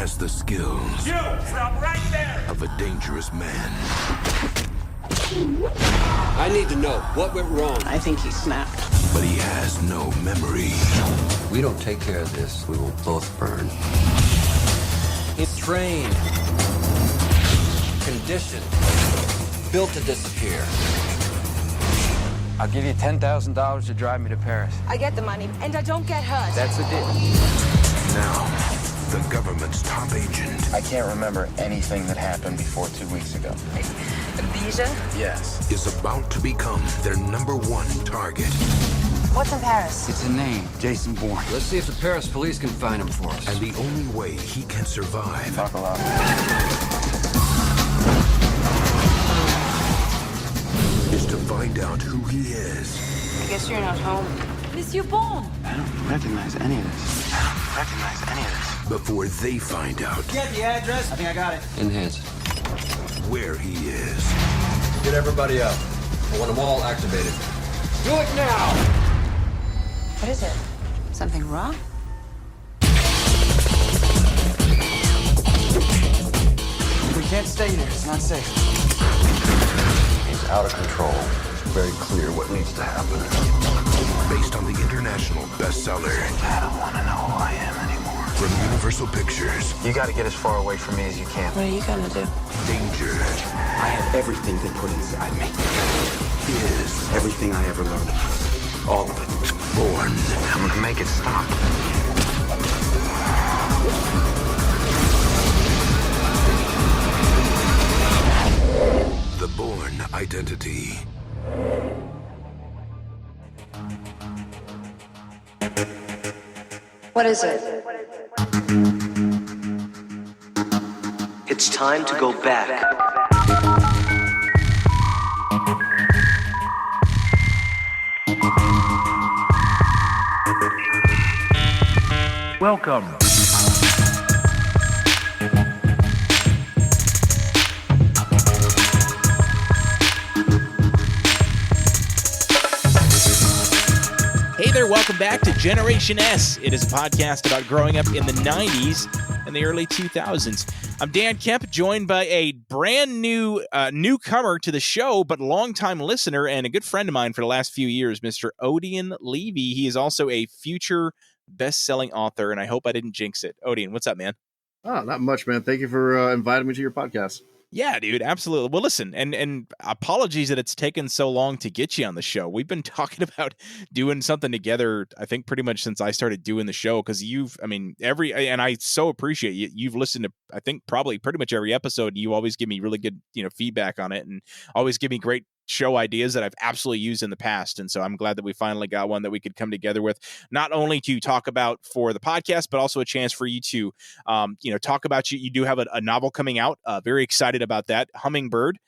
has the skills Stop right there! of a dangerous man. I need to know what went wrong. I think he snapped. But he has no memory. We don't take care of this, we will both burn. It's trained, conditioned, built to disappear. I'll give you $10,000 to drive me to Paris. I get the money, and I don't get hurt. That's the deal. Now, the government's top agent I can't remember anything that happened before 2 weeks ago. Amnesia? Yes. is about to become their #1 target. What's in Paris? It's a name, Jason Bourne. Let's see if the Paris police can find him for us. And the only way he can survive Talk a lot. is to find out who he is I guess you're not home. Monsieur Bourne! I don't recognize any of this. before they find out Get the address. I think I got it. Enhance. where he is. Get everybody up. I want them all activated. Do it now! What is it? Something wrong? We can't stay there. It's not safe. He's out of control. It's very clear what needs to happen. Based on the international bestseller I don't want to know who I am anymore. from Universal Pictures, You got to get as far away from me as you can. What are you gonna do? Danger I have everything they put inside me. is Everything I ever learned. All of it. born. I'm going to make it stop. The Bourne Identity. What is it? It's time to go back. Welcome. Hey there, welcome back to Generation S. It is a podcast about growing up in the 90s and the early 2000s. I'm Dan Kemp, joined by a brand new newcomer to the show, but longtime listener and a good friend of mine for the last few years, Mr. Odian Levy. He is also a future best-selling author, and I hope I didn't jinx it. Odian, what's up, man? Oh, not much, man. Thank you for inviting me to your podcast. Yeah, dude, absolutely. Well, listen, and apologies that it's taken so long to get you on the show. We've been talking about doing something together, I think, pretty much since I started doing the show, because and I so appreciate you. You've listened to, I think, probably pretty much every episode, and you always give me really good, feedback on it, and always give me great show ideas that I've absolutely used in the past. And so I'm glad that we finally got one that we could come together with, not only to talk about for the podcast, but also a chance for you to, talk about you. You do have a novel coming out. Very excited about that, Hummingbird.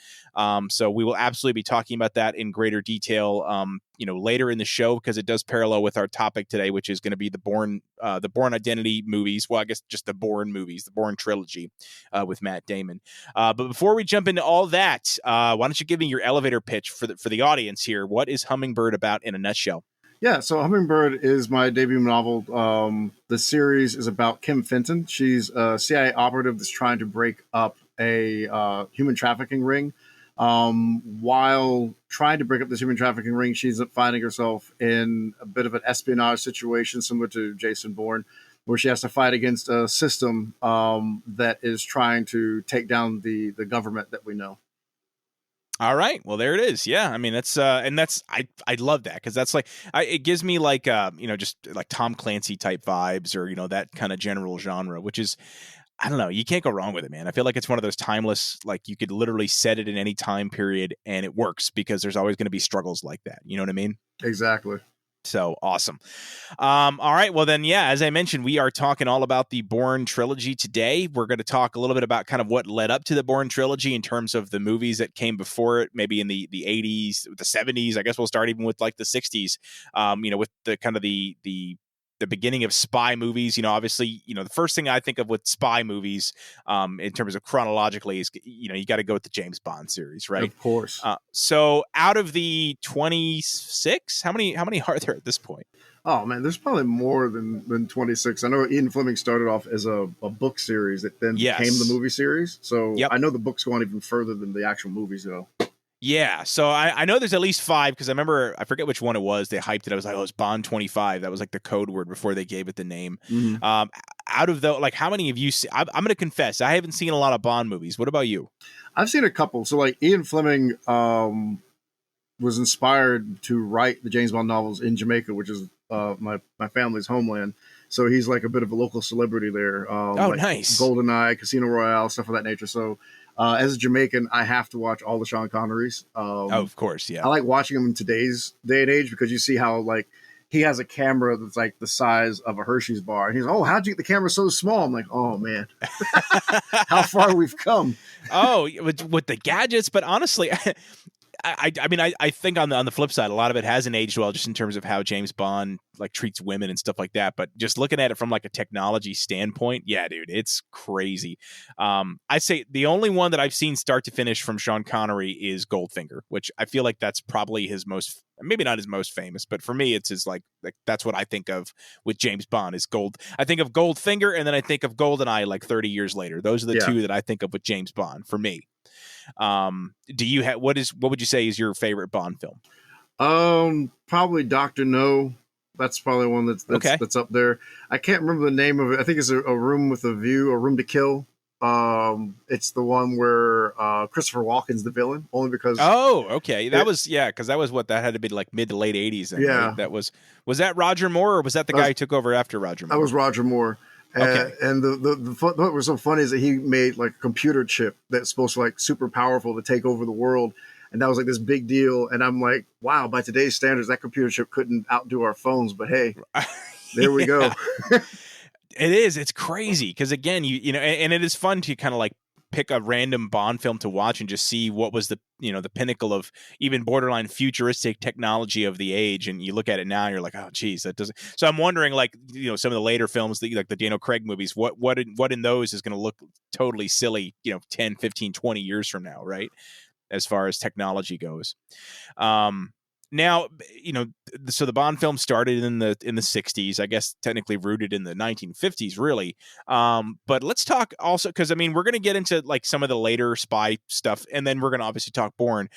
So we will absolutely be talking about that in greater detail, later in the show, because it does parallel with our topic today, which is going to be the Bourne Identity movies. Well, I guess just the Bourne movies, the Bourne Trilogy, with Matt Damon. But before we jump into all that, why don't you give me your elevator pitch for the audience here? What is Hummingbird about in a nutshell? Yeah, so Hummingbird is my debut novel. The series is about Kim Fenton. She's a CIA operative that's trying to break up a human trafficking ring. While trying to break up this human trafficking ring, she's finding herself in a bit of an espionage situation similar to Jason Bourne, where she has to fight against a system that is trying to take down the government that we know. All right. Well, there it is. Yeah. I mean, I love that, because that's it gives me just like Tom Clancy type vibes, or, that kind of general genre, which is, I don't know. You can't go wrong with it, man. I feel like it's one of those timeless, like you could literally set it in any time period and it works, because there's always going to be struggles like that. You know what I mean? Exactly. So awesome. All right. Well, then, yeah, as I mentioned, we are talking all about the Bourne Trilogy today. We're going to talk a little bit about kind of what led up to the Bourne Trilogy in terms of the movies that came before it, maybe in the 80s, the 70s. I guess we'll start even with like the 60s, with the kind of the the beginning of spy movies. Obviously, the first thing I think of with spy movies, in terms of chronologically, is you got to go with the James Bond series, right? Of course. So out of the 26, how many are there at this point? Oh man, there's probably more than 26. I know Ian Fleming started off as a book series that then became the movie series. So I know the books go on even further than the actual movies, though. Yeah, so I know there's at least 5 because I forget which one it was. They hyped it. I was like, oh, it's Bond 25. That was like the code word before they gave it the name. Mm-hmm. Out of how many have you seen? I'm going to confess, I haven't seen a lot of Bond movies. What about you? I've seen a couple. So like Ian Fleming was inspired to write the James Bond novels in Jamaica, which is my family's homeland. So he's like a bit of a local celebrity there. Nice. GoldenEye, Casino Royale, stuff of that nature. So as a Jamaican, I have to watch all the Sean Connerys. Of course, yeah. I like watching them in today's day and age because you see how like he has a camera that's like the size of a Hershey's bar. And he's like, oh, how'd you get the camera so small? I'm like, oh man, how far we've come. Oh, with the gadgets. But honestly, I think on the flip side, a lot of it hasn't aged well, just in terms of how James Bond like treats women and stuff like that. But just looking at it from like a technology standpoint, yeah, dude, it's crazy. I'd say the only one that I've seen start to finish from Sean Connery is Goldfinger, which I feel like that's probably his most, maybe not his most famous, but for me, it's his like that's what I think of with James Bond is Gold. I think of Goldfinger, and then I think of GoldenEye like 30 years later. Those are the two that I think of with James Bond for me. Do you have what would you say is your favorite Bond film? Probably Dr. No. That's probably one that's up there. I can't remember the name of it. I think it's a Room with a View, A Room to Kill. It's the one where Christopher Walken's the villain, only because because that was what that had to be like mid to late 80s. Then, yeah, right? That was that Roger Moore, or was that the guy who took over after Roger Moore? That was Roger Moore. And what was so funny is that he made like a computer chip that's supposed to like super powerful to take over the world. And that was like this big deal. And I'm like, wow, by today's standards, that computer chip couldn't outdo our phones. But hey, there we go. It is. It's crazy. Because again, you know, and it is fun to kind of like pick a random Bond film to watch and just see what was the pinnacle of even borderline futuristic technology of the age. And you look at it now and you're like, oh geez, that doesn't. So I'm wondering, like, some of the later films, like the Daniel Craig movies, what in those is going to look totally silly, 10, 15, 20 years from now, right? As far as technology goes. Now, so the Bond film started in the 60s, I guess technically rooted in the 1950s, really. But let's talk also, because we're going to get into like some of the later spy stuff, and then we're going to obviously talk Bourne.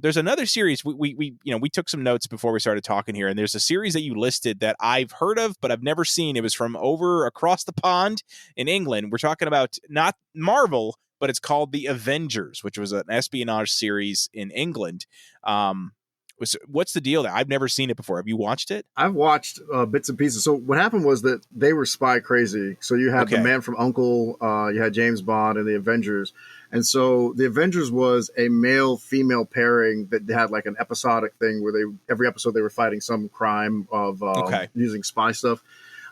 There's another series we took some notes before we started talking here, and there's a series that you listed that I've heard of, but I've never seen. It was from over across the pond in England. We're talking about not Marvel, but it's called The Avengers, which was an espionage series in England. What's the deal there? I've never seen it before. Have you watched it? I've watched bits and pieces. So what happened was that they were spy crazy. So you had the Man from U.N.C.L.E., you had James Bond and the Avengers. And so the Avengers was a male-female pairing that had like an episodic thing where every episode they were fighting some crime of using spy stuff.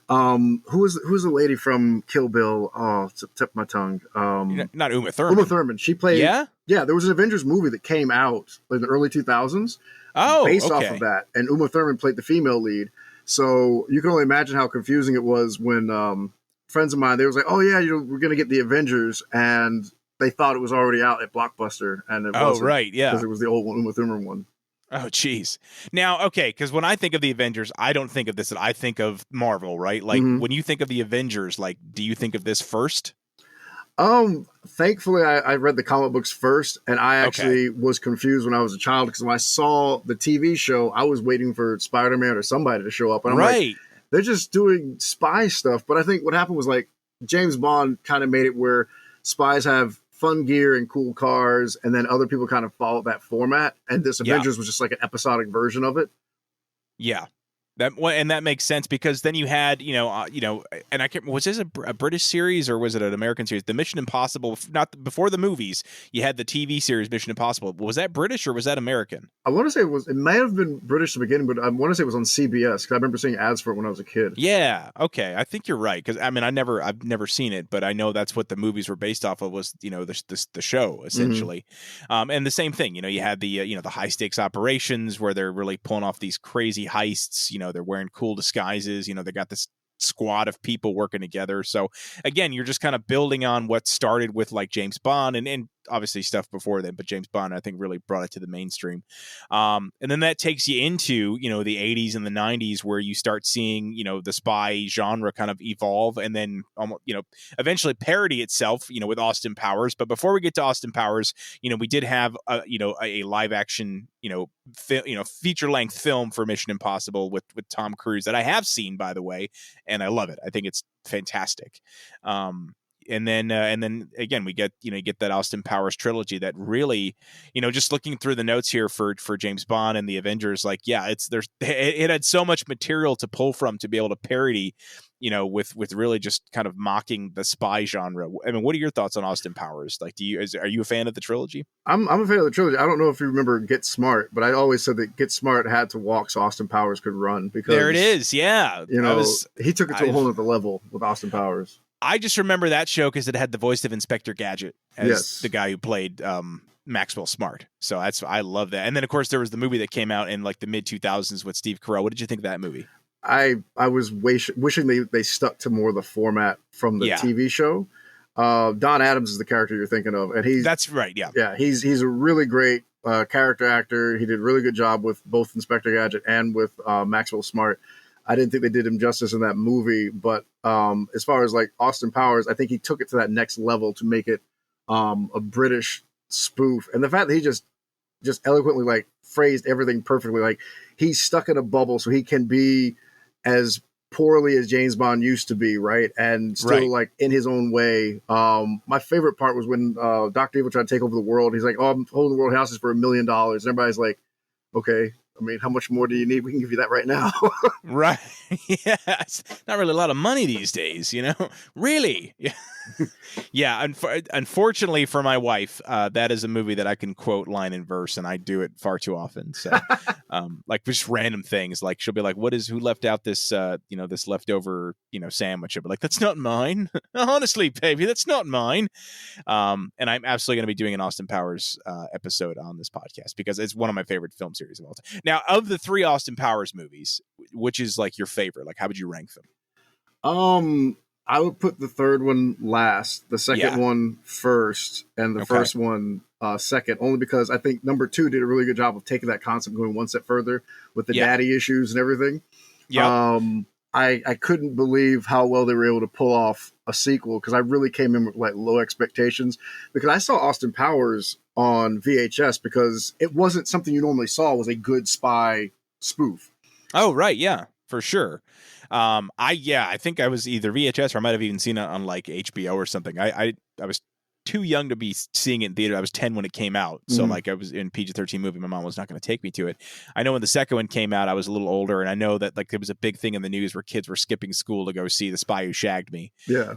Who's the lady from Kill Bill? Oh, it's tip my tongue. Not Uma Thurman. Uma Thurman. She played. Yeah. There was an Avengers movie that came out in the early 2000s. Based off of that, and Uma Thurman played the female lead. So you can only imagine how confusing it was when friends of mine, they was like, "Oh yeah, we're gonna get the Avengers," and they thought it was already out at Blockbuster, and it wasn't. Right, yeah, because it was the old one, Uma Thurman one. Oh, geez. Now, okay, because when I think of the Avengers, I don't think of this. I think of Marvel, right? Like, when you think of the Avengers, like, do you think of this first? Thankfully, I read the comic books first, and I actually was confused when I was a child, because when I saw the TV show, I was waiting for Spider-Man or somebody to show up. And I'm like, they're just doing spy stuff. But I think what happened was, like, James Bond kind of made it where spies have fun gear and cool cars, and then other people kind of follow that format. And this Avengers was just like an episodic version of it. Yeah. That makes sense, because then you had, and I can't, was this a British series or was it an American series? The Mission Impossible, not before the movies, you had the TV series Mission Impossible. Was that British or was that American? I want to say it may have been British to begin, but I want to say it was on CBS, because I remember seeing ads for it when I was a kid. Yeah. Okay. I think you're right. Because I've never seen it, but I know that's what the movies were based off of, was, the show essentially. And the same thing, you had the high stakes operations where they're really pulling off these crazy heists, they're wearing cool disguises. They got this squad of people working together. So again, you're just kind of building on what started with like James Bond and obviously stuff before then, but James Bond, I think, really brought it to the mainstream. And then that takes you into, the 80s and the 90s where you start seeing, the spy genre kind of evolve and then, eventually parody itself, with Austin Powers. But before we get to Austin Powers, we did have, a live action, feature length film for Mission Impossible with Tom Cruise that I have seen, by the way, and I love it. I think it's fantastic. And then again, we get, you get that Austin Powers trilogy that really, just looking through the notes here for James Bond and the Avengers, like, yeah, it had so much material to pull from to be able to parody, with really just kind of mocking the spy genre. I mean, what are your thoughts on Austin Powers? Like, are you a fan of the trilogy? I'm a fan of the trilogy. I don't know if you remember Get Smart, but I always said that Get Smart had to walk so Austin Powers could run, because there it is. Yeah. He took it to a whole other level with Austin Powers. I just remember that show because it had the voice of Inspector Gadget as the guy who played Maxwell Smart. So I love that. And then of course there was the movie that came out in like the mid 2000s with Steve Carell. What did you think of that movie? I was wishing they stuck to more of the format from the TV show. Don Adams is the character you're thinking of, and that's right. Yeah. He's a really great character actor. He did a really good job with both Inspector Gadget and with Maxwell Smart. I didn't think they did him justice in that movie, but as far as like Austin Powers, I think he took it to that next level to make it a British spoof. And the fact that he just eloquently like phrased everything perfectly, like he's stuck in a bubble so he can be as poorly as James Bond used to be, right? And still like in his own way. My favorite part was when Dr. Evil tried to take over the world. He's like, "Oh, I'm holding the world hostage for $1 million." And everybody's like, "Okay. I mean, how much more do you need? We can give you that right now." Right. Yeah. It's not really a lot of money these days, Really? Yeah. Yeah. Unfortunately for my wife, that is a movie that I can quote line and verse, and I do it far too often. So, like just random things. Like she'll be like, who left out this, this leftover, sandwich? I'll be like, "That's not mine." "Honestly, baby, that's not mine." And I'm absolutely going to be doing an Austin Powers episode on this podcast because it's one of my favorite film series of all time. Now, of the 3 Austin Powers movies, which is like your favorite? Like, how would you rank them? I would put the third one last, the second one first, and the first one second, only because I think number 2 did a really good job of taking that concept going one step further with the daddy issues and everything. Yeah. I couldn't believe how well they were able to pull off a sequel, because I really came in with like low expectations, because I saw Austin Powers on VHS because it wasn't something you normally saw was a good spy spoof. Oh, right. Yeah, for sure. I think I was either VHS or I might have even seen it on like HBO or something. I was too young to be seeing it in theater. I was 10 when it came out. So like I was in PG-13 movie. My mom was not going to take me to it. I know when the second one came out, I was a little older, and I know that like there was a big thing in the news where kids were skipping school to go see The Spy Who Shagged Me. Yeah.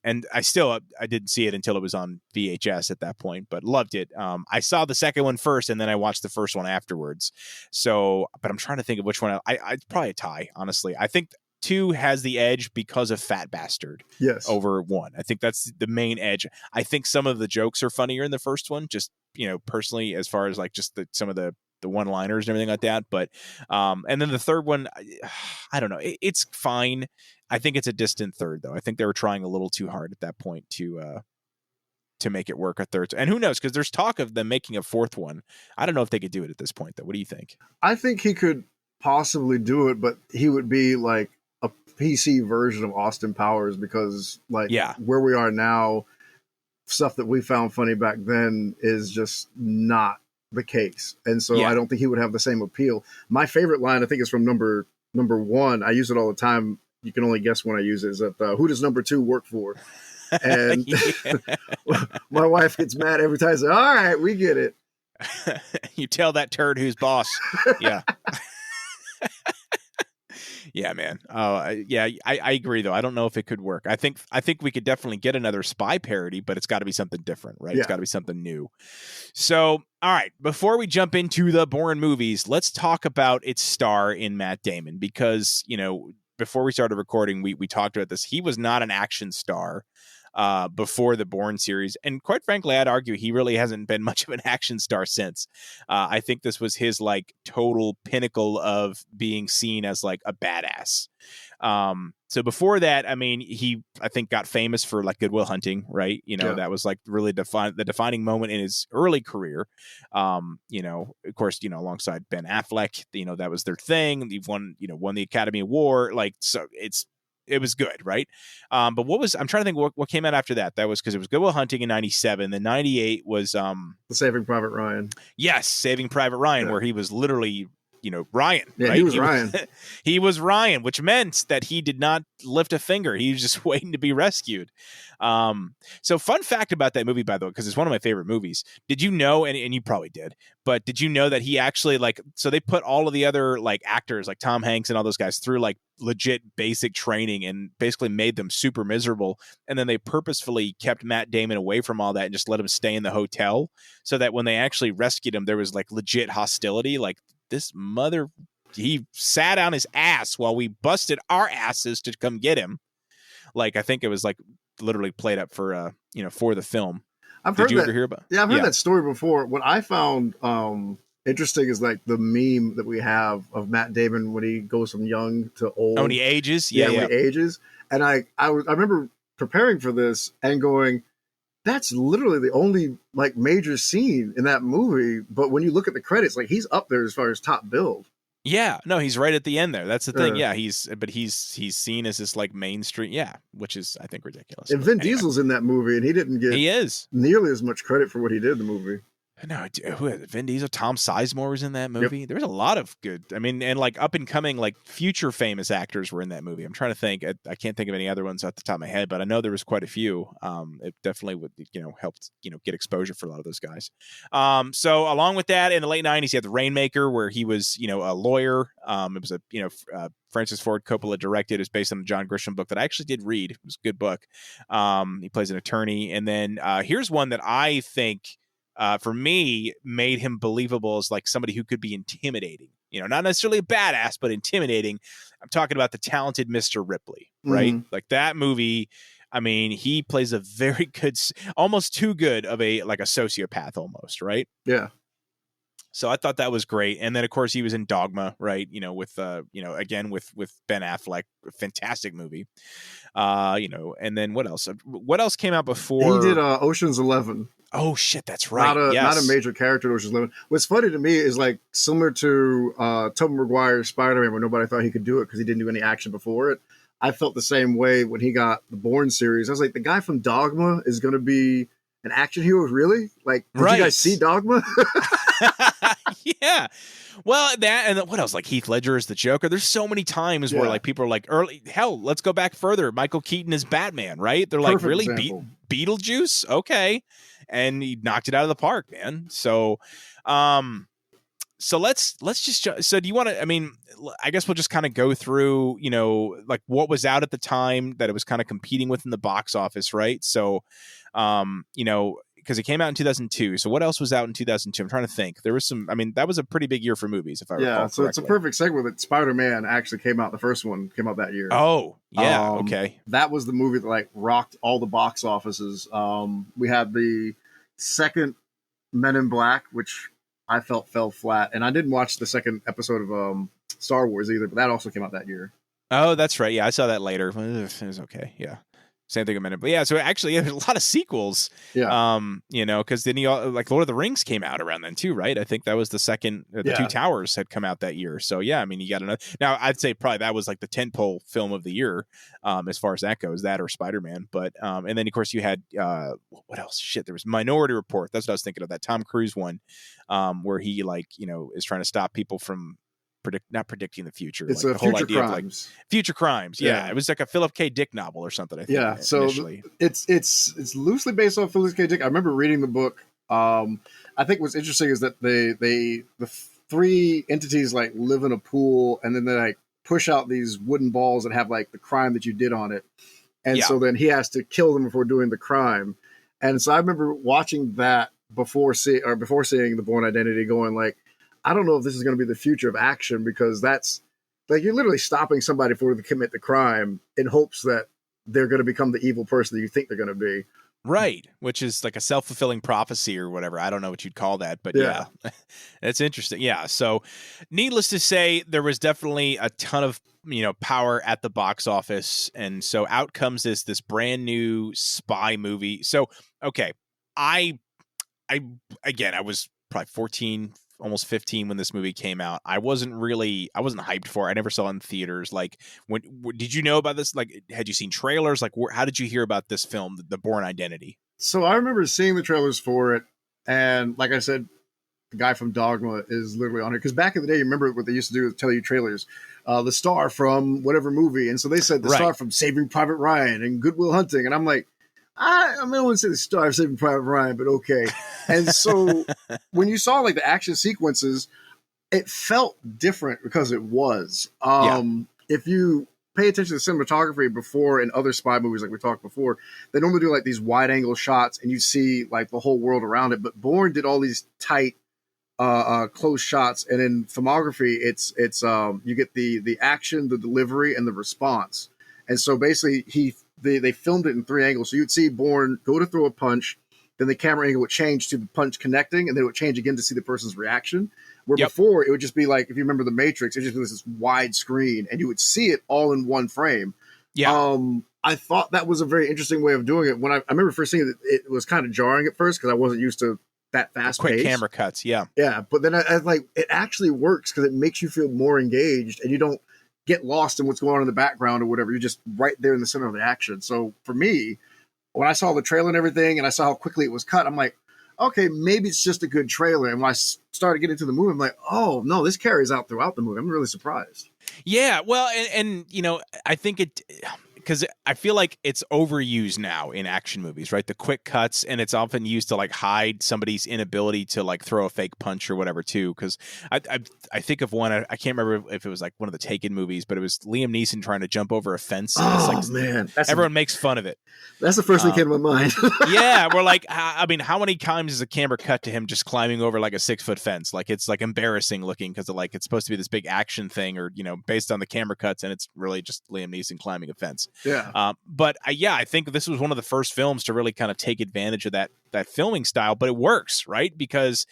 And I didn't see it until it was on VHS at that point, but loved it. I saw the second one first, and then I watched the first one afterwards. So, but I'm trying to think of which one. I probably a tie, honestly. I think 2 has the edge because of Fat Bastard. Yes. Over 1. I think that's the main edge. I think some of the jokes are funnier in the first one, just, personally, as far as like just some of the one-liners and everything like that. But, and then the third one, I don't know. It's fine. I think it's a distant third, though. I think they were trying a little too hard at that point to make it work a third. And who knows? Because there's talk of them making a 4th one. I don't know if they could do it at this point, though. What do you think? I think he could possibly do it, but he would be like a PC version of Austin Powers, because like where we are now, stuff that we found funny back then is just not the case. And so I don't think he would have the same appeal. My favorite line, I think, is from number 1. I use it all the time. You can only guess when I use it. Is that who does number 2 work for? And my wife gets mad every time. I say, "All right, we get it." You tell that turd who's boss. Yeah. Yeah, man. I agree, though. I don't know if it could work. I think we could definitely get another spy parody, but it's got to be something different, right? Yeah. It's got to be something new. So, all right, before we jump into the Bourne movies, let's talk about its star in Matt Damon, because, before we started recording, we talked about this. He was not an action star before the Bourne series. And quite frankly, I'd argue he really hasn't been much of an action star since. I think this was his like total pinnacle of being seen as like a badass. So before that, I mean, I think got famous for like Good Will Hunting, right? That was like really the defining moment in his early career. Of course, alongside Ben Affleck, that was their thing. He won the Academy Award. Like, so it was good, right? But I'm trying to think what came out after that. That was because it was Good Will Hunting in 97. Then 98 was The Saving Private Ryan. Yes, Saving Private Ryan, where he was literally Ryan. Yeah, right? he was Ryan. He was Ryan, which meant that he did not lift a finger. He was just waiting to be rescued. So fun fact about that movie, by the way, because it's one of my favorite movies. Did you know, and you probably did, but did you know that he actually so they put all of the other like actors like Tom Hanks and all those guys through like legit basic training and basically made them super miserable. And then they purposefully kept Matt Damon away from all that and just let him stay in the hotel so that when they actually rescued him, there was like legit hostility. Like, this he sat on his ass while we busted our asses to come get him. Like, I think it was like literally played up for for the film. Did you ever hear about? Yeah, I've heard that story before. What I found interesting is like the meme that we have of Matt Damon when he goes from young to old. Oh, when he ages. When he ages. And I remember preparing for this and going, that's literally the only like major scene in that movie. But when you look at the credits, like he's up there as far as top build. Yeah, no, he's right at the end there. That's the thing. Yeah, he's seen as this like mainstream. Yeah, which is I think ridiculous. And Vin Diesel's in that movie, and he didn't get nearly as much credit for what he did in the movie. No, Vin Diesel, Tom Sizemore was in that movie. Yep. There was a lot of good. I mean, and like up and coming, like future famous actors were in that movie. I'm trying to think. I can't think of any other ones off the top of my head, but I know there was quite a few. It definitely would, helped, get exposure for a lot of those guys. So along with that, in the late '90s, you had The Rainmaker, where he was, a lawyer. It was Francis Ford Coppola directed. It was based on a John Grisham book that I actually did read. It was a good book. He plays an attorney, and then here's one that I think. For me, made him believable as like somebody who could be intimidating, not necessarily a badass, but intimidating. I'm talking about The Talented Mr. Ripley, right? Mm-hmm. Like that movie. I mean, he plays a very good, almost too good of a sociopath almost, right? Yeah. So I thought that was great. And then of course he was in Dogma, right? With again with Ben Affleck, fantastic movie. And then what else? What else came out before? He did Ocean's 11. Oh shit, that's right. Not a major character in Ocean's 11. What's funny to me is like similar to Tobey Maguire's Spider-Man, where nobody thought he could do it because he didn't do any action before it. I felt the same way when he got the Bourne series. I was like, the guy from Dogma is going to be an action hero, really? Like, did you guys see Dogma? Yeah. Well, that and what else? Like Heath Ledger is the Joker. There's so many times where like people are like, let's go back further. Michael Keaton is Batman, right? They're like, really? Beetlejuice? Okay. And he knocked it out of the park, man. So, let's just, so do you want to, I mean, I guess we'll just kind of go through, like what was out at the time that it was kind of competing with in the box office, right? So, because it came out in 2002. So what else was out in 2002? I'm trying to think. There was some, I mean, that was a pretty big year for movies, if I recall correctly. So it's a perfect segue that Spider-Man actually came out. The first one came out that year. Oh, yeah. Okay. That was the movie that like rocked all the box offices. We had the second Men in Black, which I felt fell flat. And I didn't watch the second episode of Star Wars either, but that also came out that year. Oh, that's right. Yeah, I saw that later. It was okay. Yeah. Same thing a minute, but yeah. So actually, there's a lot of sequels. Yeah. Because then like Lord of the Rings came out around then too, right? I think that was the second. The Two Towers had come out that year. So yeah, I mean, you got another. Now I'd say probably that was like the tentpole film of the year, as far as that goes. That or Spider-Man, but and then of course you had what else? Shit, there was Minority Report. That's what I was thinking of. That Tom Cruise one, where he is trying to stop people from. Not predicting the future. It's like the whole idea crimes. Of like future crimes. Yeah. It was like a Philip K. Dick novel or something. I think. Yeah. So initially. It's loosely based on Philip K. Dick. I remember reading the book. I think what's interesting is that the three entities like live in a pool and then they like push out these wooden balls that have like the crime that you did on it. And so then he has to kill them before doing the crime. And so I remember watching that before seeing the Bourne Identity going like, I don't know if this is going to be the future of action because that's like you're literally stopping somebody before they commit the crime in hopes that they're going to become the evil person that you think they're going to be. Right, which is like a self-fulfilling prophecy or whatever. I don't know what you'd call that, but yeah. That's interesting. Yeah, so needless to say, there was definitely a ton of, power at the box office, and so out comes this brand new spy movie. So, okay, I was probably 14, almost 15 when this movie came out. I wasn't hyped for it. I never saw it in theaters. Like, did you know about this? Like, had you seen trailers? Like, how did you hear about this film, The Bourne Identity? So I remember seeing the trailers for it, and like I said, the guy from Dogma is literally on it. Because back in the day, you remember what they used to do, tell you trailers, the star from whatever movie, and so they said the star from Saving Private Ryan and Good Will Hunting, and I'm like, I wouldn't say the star of Saving Private Ryan, but okay. And so when you saw like the action sequences, it felt different because it was. If you pay attention to cinematography before in other spy movies, like we talked before, they normally do like these wide angle shots and you see like the whole world around it. But Bourne did all these tight, close shots, and in filmography, it's you get the action, the delivery, and the response. And so basically, they filmed it in 3 angles. So you'd see Bourne go to throw a punch, then the camera angle would change to the punch connecting, and then it would change again to see the person's reaction. Where before, it would just be like, if you remember The Matrix, it just was this wide screen, and you would see it all in one frame. Yeah. I thought that was a very interesting way of doing it. When I remember first seeing it, it was kind of jarring at first because I wasn't used to that fast quick pace. Camera cuts, yeah. Yeah, but then I like, it actually works because it makes you feel more engaged, and you don't get lost in what's going on in the background or whatever. You're just right there in the center of the action. So for me, when I saw the trailer and everything, and I saw how quickly it was cut, I'm like, okay, maybe it's just a good trailer. And when I started getting into the movie, I'm like, oh no, this carries out throughout the movie. I'm really surprised. Yeah, well, and I think it, because I feel like it's overused now in action movies, right? The quick cuts, and it's often used to like hide somebody's inability to like throw a fake punch or whatever too. Because I think of one, I can't remember if it was like one of the Taken movies, but it was Liam Neeson trying to jump over a fence. Oh like, man, everyone makes fun of it. That's the first thing that came to my mind. Yeah, we're like, I mean, how many times is a camera cut to him just climbing over like a 6-foot fence? Like, it's like embarrassing looking because like it's supposed to be this big action thing, or based on the camera cuts, and it's really just Liam Neeson climbing a fence. Yeah. But I think this was one of the first films to really kind of take advantage of that filming style, but it works, right? Because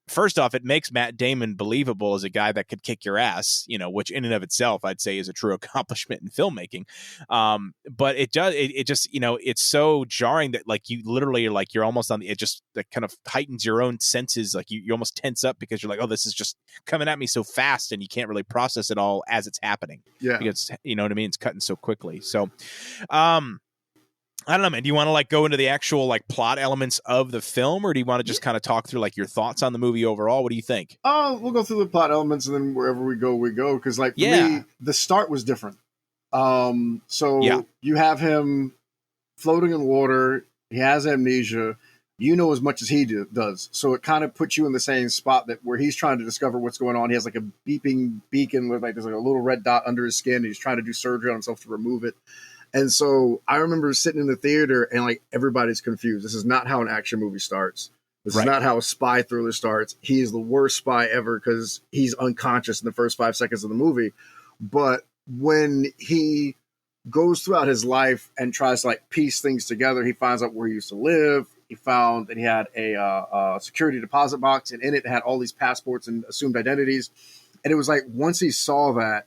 first off, it makes Matt Damon believable as a guy that could kick your ass, which in and of itself, I'd say is a true accomplishment in filmmaking. But it does, it just, it's so jarring that like you literally are like, you're almost on the, it just like kind of heightens your own senses. Like you almost tense up because you're like, oh, this is just coming at me so fast, and you can't really process it all as it's happening. Yeah. Because, you know what I mean? It's cutting so quickly. So, I don't know, man. Do you want to like go into the actual like plot elements of the film, or do you want to just kind of talk through like your thoughts on the movie overall? What do you think? Oh, we'll go through the plot elements, and then wherever we go, we go. Because like for me, the start was different. You have him floating in water. He has amnesia. You know as much as he does, so it kind of puts you in the same spot that where he's trying to discover what's going on. He has like a beeping beacon with like there's like a little red dot under his skin. And he's trying to do surgery on himself to remove it. And so I remember sitting in the theater and like everybody's confused. This is not how an action movie starts. This is not how a spy thriller starts. He is the worst spy ever because he's unconscious in the first 5 seconds of the movie. But when he goes throughout his life and tries to like piece things together, he finds out where he used to live. He found that he had a security deposit box, and in it had all these passports and assumed identities. And it was like once he saw that,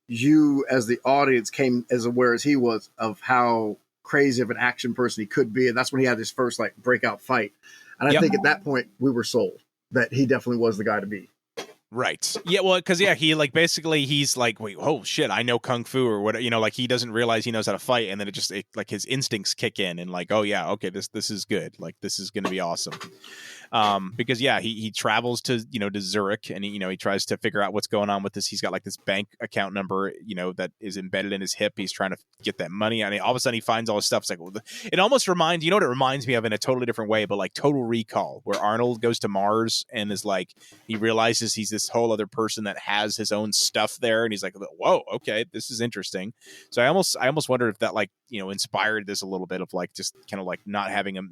you as the audience came as aware as he was of how crazy of an action person he could be. And that's when he had his first like breakout fight. And I think at that point we were sold that he definitely was the guy to be. Right. Yeah. Well, because he like basically he's like, wait, oh shit, I know kung fu or what, like he doesn't realize he knows how to fight, and then it like his instincts kick in, and like, oh yeah, okay, this is good. Like this is going to be awesome. Because he travels to to Zurich, and he tries to figure out what's going on with this. He's got like this bank account number that is embedded in his hip. He's trying to get that money, and all of a sudden he finds all this stuff. It's like, well, it almost reminds what it reminds me of in a totally different way, but like Total Recall, where Arnold goes to Mars and is like he realizes he's this whole other person that has his own stuff there, and he's like, whoa, okay, this is interesting. So I almost wonder if that like inspired this a little bit of like just kind of like not having him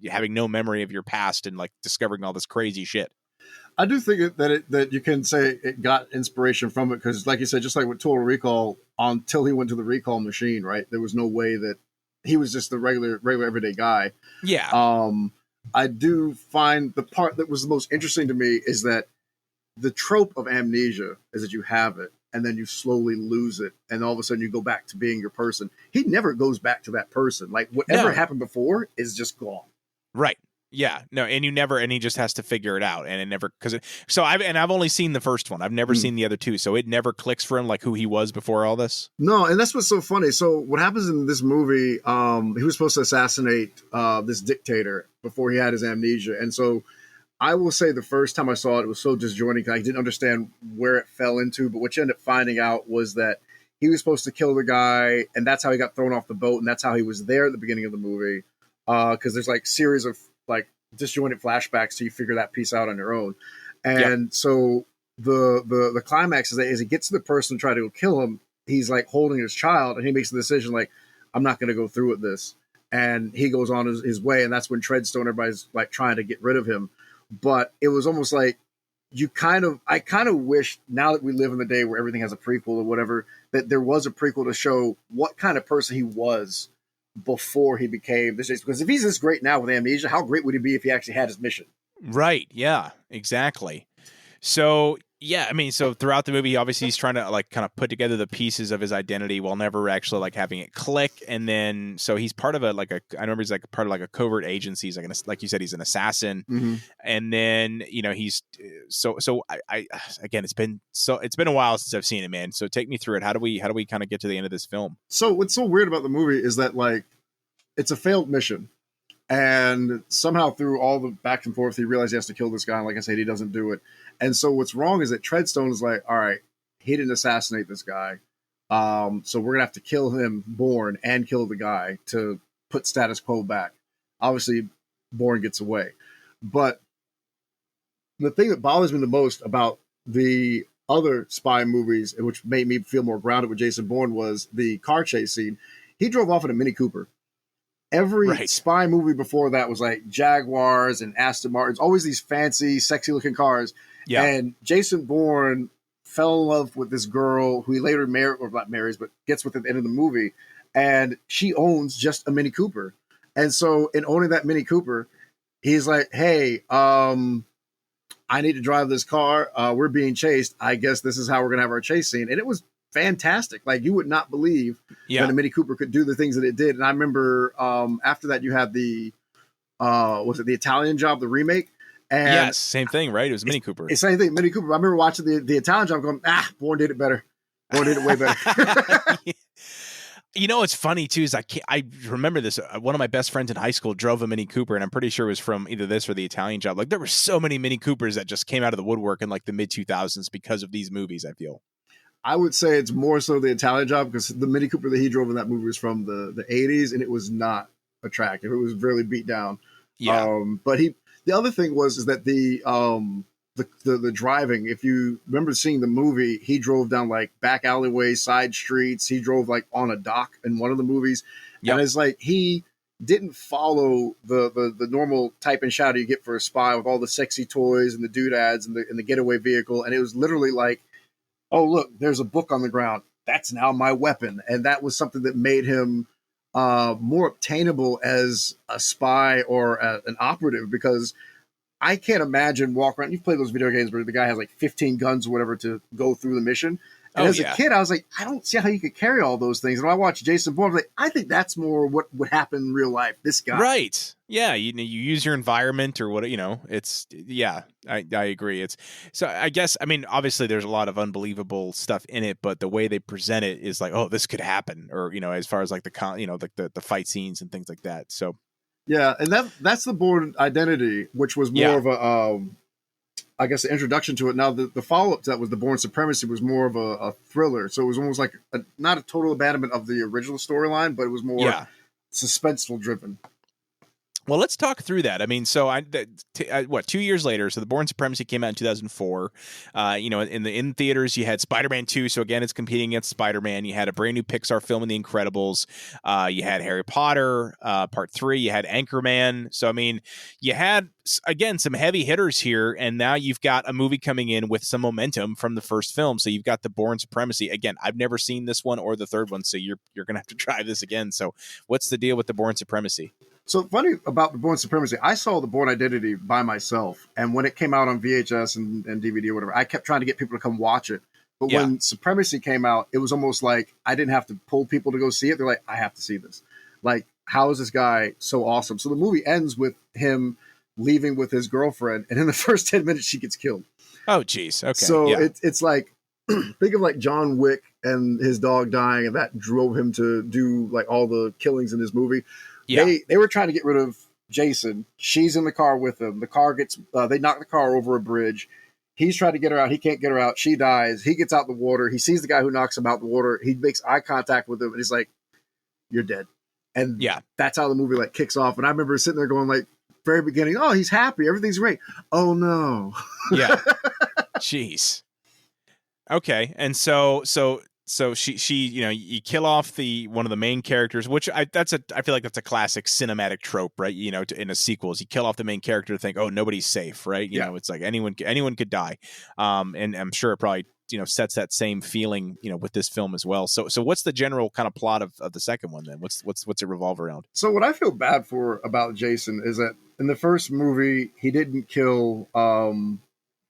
having no memory of your past and like discovering all this crazy shit. I do think that you can say it got inspiration from it because, like you said, just like with Total Recall, until he went to the recall machine, right? There was no way that he was just the regular everyday guy. Yeah. I do find the part that was the most interesting to me is that the trope of amnesia is that you have it and then you slowly lose it, and all of a sudden you go back to being your person. He never goes back to that person. Like whatever happened before is just gone. Right. Yeah, no, and he just has to figure it out, and it never I've only seen the first one. I've never seen the other two, so it never clicks for him like who he was before all this. No, and that's what's so funny. So what happens in this movie? He was supposed to assassinate this dictator before he had his amnesia, and so I will say the first time I saw it, it was so disjointing. I didn't understand where it fell into, but what you end up finding out was that he was supposed to kill the guy, and that's how he got thrown off the boat, and that's how he was there at the beginning of the movie. Because there's like series of like disjointed flashbacks, so you figure that piece out on your own. And so the climax is that as he gets to the person to try to kill him, he's like holding his child, and he makes the decision like, I'm not going to go through with this, and he goes on his way, and that's when Treadstone, everybody's like trying to get rid of him. But it was almost like I kind of wish, now that we live in the day where everything has a prequel or whatever, that there was a prequel to show what kind of person he was before he became this. Because if he's this great now with amnesia, how great would he be if he actually had his mission? Right. Yeah, exactly. So, yeah, I mean, so throughout the movie, obviously he's trying to like kind of put together the pieces of his identity while never actually like having it click. And then, so he's part of I remember he's like part of like a covert agency. He's like you said, he's an assassin. Mm-hmm. And then, he's I again, it's been a while since I've seen it, man. So take me through it. How do we kind of get to the end of this film? So what's so weird about the movie is that like, it's a failed mission. And somehow through all the back and forth, he realized he has to kill this guy. And like I said, he doesn't do it. And so what's wrong is that Treadstone is like, all right, he didn't assassinate this guy. So we're going to have to kill him, Bourne, and kill the guy to put status quo back. Obviously, Bourne gets away. But the thing that bothers me the most about the other spy movies, which made me feel more grounded with Jason Bourne, was the car chase scene. He drove off in a Mini Cooper. Every spy movie before that was like Jaguars and Aston Martins, always these fancy, sexy looking cars. Yeah. And Jason Bourne fell in love with this girl who he later marries, but gets with at the end of the movie. And she owns just a Mini Cooper. And so in owning that Mini Cooper, he's like, hey, I need to drive this car. We're being chased. I guess this is how we're going to have our chase scene. And it was fantastic. Like, you would not believe that a Mini Cooper could do the things that it did. And I remember after that, you had the Italian Job, the remake. And yes, same thing, right? It was Mini Cooper. It's same thing, Mini Cooper. I remember watching the Italian Job going, Bourne did it better. Bourne did it way better. It's funny too, is I remember this. One of my best friends in high school drove a Mini Cooper, and I'm pretty sure it was from either this or the Italian Job. Like, there were so many Mini Coopers that just came out of the woodwork in like the mid 2000s because of these movies, I feel. I would say it's more so the Italian Job, because the Mini Cooper that he drove in that movie was from the 80s, and it was not attractive. It was really beat down. Yeah. But the other thing is that the driving, if you remember seeing the movie, he drove down like back alleyways, side streets. He drove like on a dock in one of the movies. Yep. And it's like he didn't follow the normal type and shadow you get for a spy with all the sexy toys and the doodads and the getaway vehicle. And it was literally like, oh, look, there's a book on the ground. That's now my weapon. And that was something that made him more obtainable as a spy or an operative, because I can't imagine walking around. You've played those video games where the guy has like 15 guns or whatever to go through the mission. And as a kid, I was like, I don't see how you could carry all those things. And when I watched Jason Bourne, I was like, I think that's more what would happen in real life. This guy. Right. Yeah. You use your environment or what, it's, I agree. It's so I guess, I mean, obviously there's a lot of unbelievable stuff in it, but the way they present it is like, oh, this could happen. Or, as far as like the fight scenes and things like that. So. Yeah. And that's the Bourne identity, which was more of a, I guess, the introduction to it. Now, the follow-up to that was the Bourne Supremacy was more of a thriller. So it was almost like not a total abandonment of the original storyline, but it was more suspenseful driven. Well, let's talk through that. I mean, so what, 2 years later, so the Bourne Supremacy came out in 2004. In theaters, you had Spider-Man 2. So again, it's competing against Spider-Man. You had a brand new Pixar film in The Incredibles. You had Harry Potter, Part 3. You had Anchorman. So, I mean, you had, again, some heavy hitters here. And now you've got a movie coming in with some momentum from the first film. So you've got the Bourne Supremacy. Again, I've never seen this one or the third one. So you're going to have to try this again. So what's the deal with the Bourne Supremacy? So funny about the Bourne Supremacy, I saw the Bourne Identity by myself. And when it came out on VHS and DVD or whatever, I kept trying to get people to come watch it. But when Supremacy came out, it was almost like I didn't have to pull people to go see it. They're like, I have to see this. Like, how is this guy so awesome? So the movie ends with him leaving with his girlfriend. And in the first 10 minutes, she gets killed. Oh, geez. Okay. So it's like, think of like John Wick and his dog dying. And that drove him to do like all the killings in this movie. Yeah. They were trying to get rid of Jason. She's in the car with him. The car gets, they knock the car over a bridge. He's trying to get her out. He can't get her out. She dies. He gets out the water. He sees the guy who knocks him out the water. He makes eye contact with him and he's like, you're dead. And that's how the movie like kicks off. And I remember sitting there going like, very beginning, oh, he's happy. Everything's great. Oh no. Yeah. Jeez. Okay. And so she, you kill off one of the main characters, which I feel like that's a classic cinematic trope, right? In a sequels, you kill off the main character to think, oh, nobody's safe, right? You know, it's like anyone could die. And I'm sure it probably, sets that same feeling, with this film as well. So what's the general kind of plot of the second one then? What's it revolve around? So what I feel bad for about Jason is that in the first movie, he didn't kill,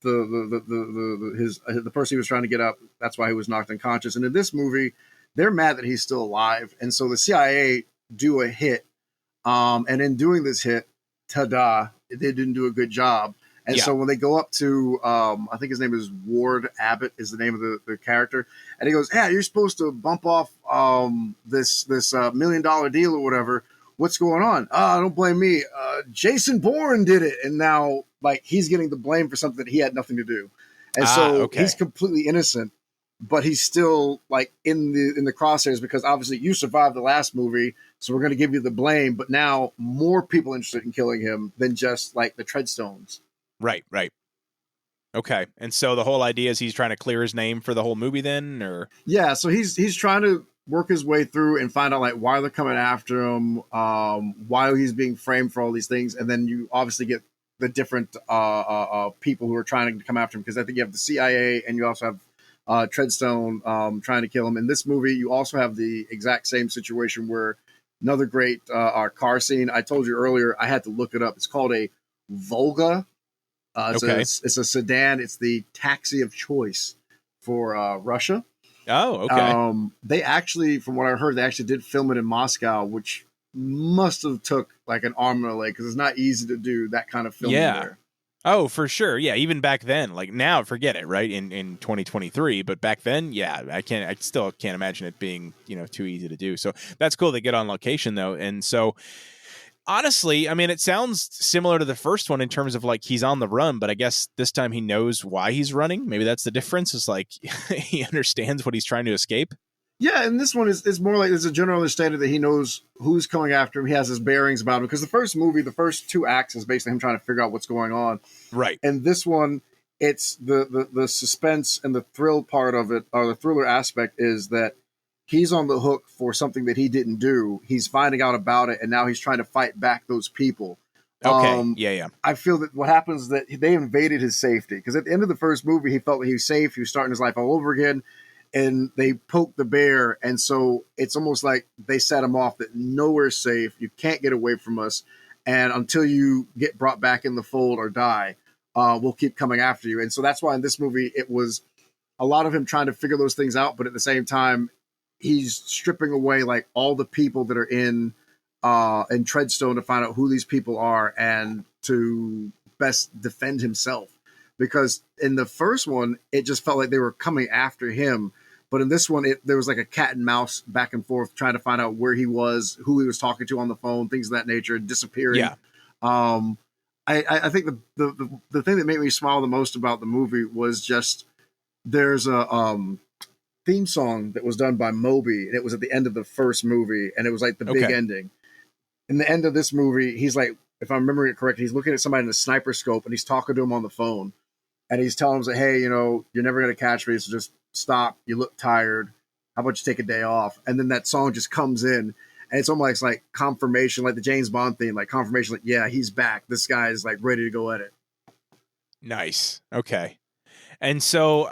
the person he was trying to get up. That's why he was knocked unconscious. And in this movie, they're mad that he's still alive. And so the CIA do a hit. And in doing this hit, they didn't do a good job. And so when they go up to, I think his name is Ward Abbott is the name of the character. And he goes, yeah, you're supposed to bump off this $1 million deal or whatever. What's going on? Don't blame me. Jason Bourne did it. And now like he's getting the blame for something that he had nothing to do. And so he's completely innocent, but he's still like in the crosshairs because obviously you survived the last movie. So we're going to give you the blame. But now more people interested in killing him than just like the Treadstones. Right. Okay. And so the whole idea is he's trying to clear his name for the whole movie then, or? Yeah. So he's trying to work his way through and find out like why they're coming after him, why he's being framed for all these things. And then you obviously get the different people who are trying to come after him. Because I think you have the CIA and you also have Treadstone trying to kill him. In this movie, you also have the exact same situation where another great car scene. I told you earlier, I had to look it up. It's called a Volga. It's a sedan. It's the taxi of choice for Russia. Oh, okay. They actually, from what I heard, they actually did film it in Moscow, which must have took like an arm and a leg because it's not easy to do that kind of filming there. Oh, for sure. Yeah, even back then, like now, forget it, right? In 2023, but back then, yeah, I still can't imagine it being, too easy to do. So that's cool. They get on location though, and so. Honestly, I mean, it sounds similar to the first one in terms of like he's on the run, but I guess this time he knows why he's running. Maybe that's the difference. It's like he understands what he's trying to escape. Yeah, and this one is more like there's a general understanding that he knows who's coming after him. He has his bearings about him because the first movie, the first 2 acts is basically him trying to figure out what's going on. Right. And this one, it's the suspense and the thrill part of it, or the thriller aspect is that he's on the hook for something that he didn't do. He's finding out about it, and now he's trying to fight back those people. Okay, yeah. I feel that what happens is that they invaded his safety. Because at the end of the first movie, he felt that he was safe. He was starting his life all over again. And they poked the bear. And so it's almost like they set him off that nowhere's safe. You can't get away from us. And until you get brought back in the fold or die, we'll keep coming after you. And so that's why in this movie, it was a lot of him trying to figure those things out. But at the same time, he's stripping away like all the people that are in Treadstone to find out who these people are and to best defend himself. Because in the first one, it just felt like they were coming after him. But in this one, there was like a cat and mouse back and forth trying to find out where he was, who he was talking to on the phone, things of that nature, disappearing. Yeah. I think the thing that made me smile the most about the movie was just there's a theme song that was done by Moby, and it was at the end of the first movie, and it was like the big ending. In the end of this movie, he's like if I'm remembering it correctly, he's looking at somebody in the sniper scope and he's talking to him on the phone. And he's telling him, like, hey, you know, you're never going to catch me, so just stop. You look tired. How about you take a day off? And then that song just comes in, and it's almost like confirmation, like the James Bond theme, like confirmation, like, yeah, he's back. This guy is, like, ready to go at it. Nice. Okay. And so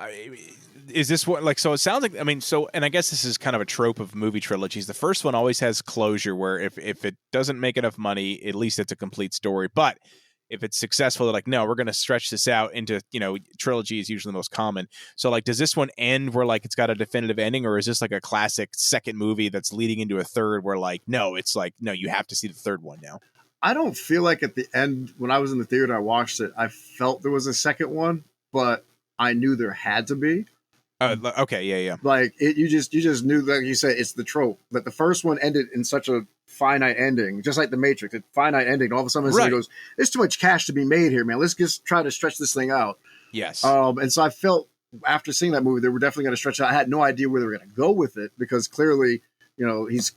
is this what, like, so it sounds like, I mean, so, and I guess this is kind of a trope of movie trilogies. The first one always has closure where if it doesn't make enough money, at least it's a complete story. But if it's successful, they're like, no, we're going to stretch this out into, you know, trilogy is usually the most common. So like, does this one end where like it's got a definitive ending, or is this like a classic second movie that's leading into a third where like, no, it's like, no, you have to see the third one now? I don't feel like at the end, when I was in the theater, I watched it, I felt there was a second one, but I knew there had to be. Okay. Yeah. Like you just knew, like you said, it's the trope that the first one ended in such a finite ending, just like the Matrix, a finite ending. All of a sudden, Right. It goes, there's too much cash to be made here, man. Let's just try to stretch this thing out. Yes. And so I felt after seeing that movie, they were definitely going to stretch it out. I had no idea where they were going to go with it because clearly, you know, he's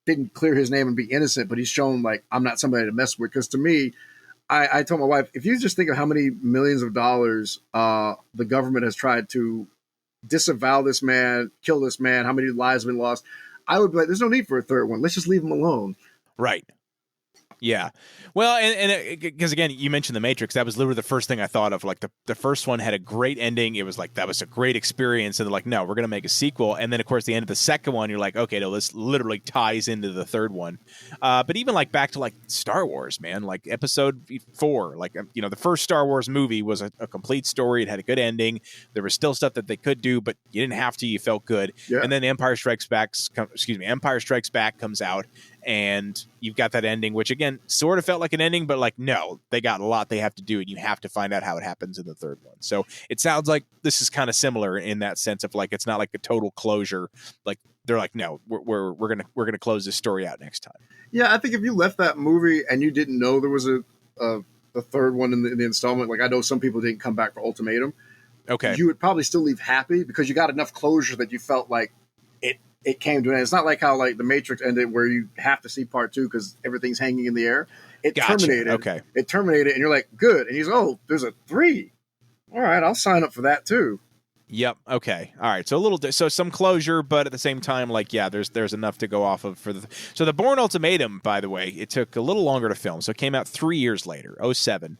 didn't clear his name and be innocent, but he's shown like I'm not somebody to mess with. Because to me, I told my wife, if you just think of how many millions of dollars the government has tried to disavow this man, kill this man, how many lives have been lost, I would be like, there's no need for a third one. Let's just leave him alone. Right. Yeah. Well, and because again, you mentioned The Matrix. That was literally the first thing I thought of. Like the first one had a great ending. It was like, that was a great experience. And they're like, no, we're going to make a sequel. And then of course, the end of the second one, you're like, okay, no, this literally ties into the third one. But even like back to like Star Wars, man, like episode 4, like, you know, the first Star Wars movie was a complete story. It had a good ending. There was still stuff that they could do, but you didn't have to, you felt good. Yeah. And then Empire Strikes Back comes out. And you've got that ending, which again sort of felt like an ending, but like, no, they got a lot they have to do, and you have to find out how it happens in the third one. So it sounds like this is kind of similar in that sense of like, it's not like a total closure. Like they're like, no, we're gonna close this story out next time. Yeah, I think if you left that movie and you didn't know there was a third one in the installment, like I know some people didn't come back for Ultimatum. Okay, you would probably still leave happy because you got enough closure that you felt like it came to an end. It's not like how like the Matrix ended where you have to see part 2 because everything's hanging in the air. It terminated. Okay. It terminated, and you're like, good. And he's, oh, there's a 3. All right, I'll sign up for that too. Yep. Okay. All right. So so some closure, but at the same time, like, yeah, there's enough to go off of for the. So the Bourne Ultimatum, by the way, it took a little longer to film. So it came out 3 years later, 2007.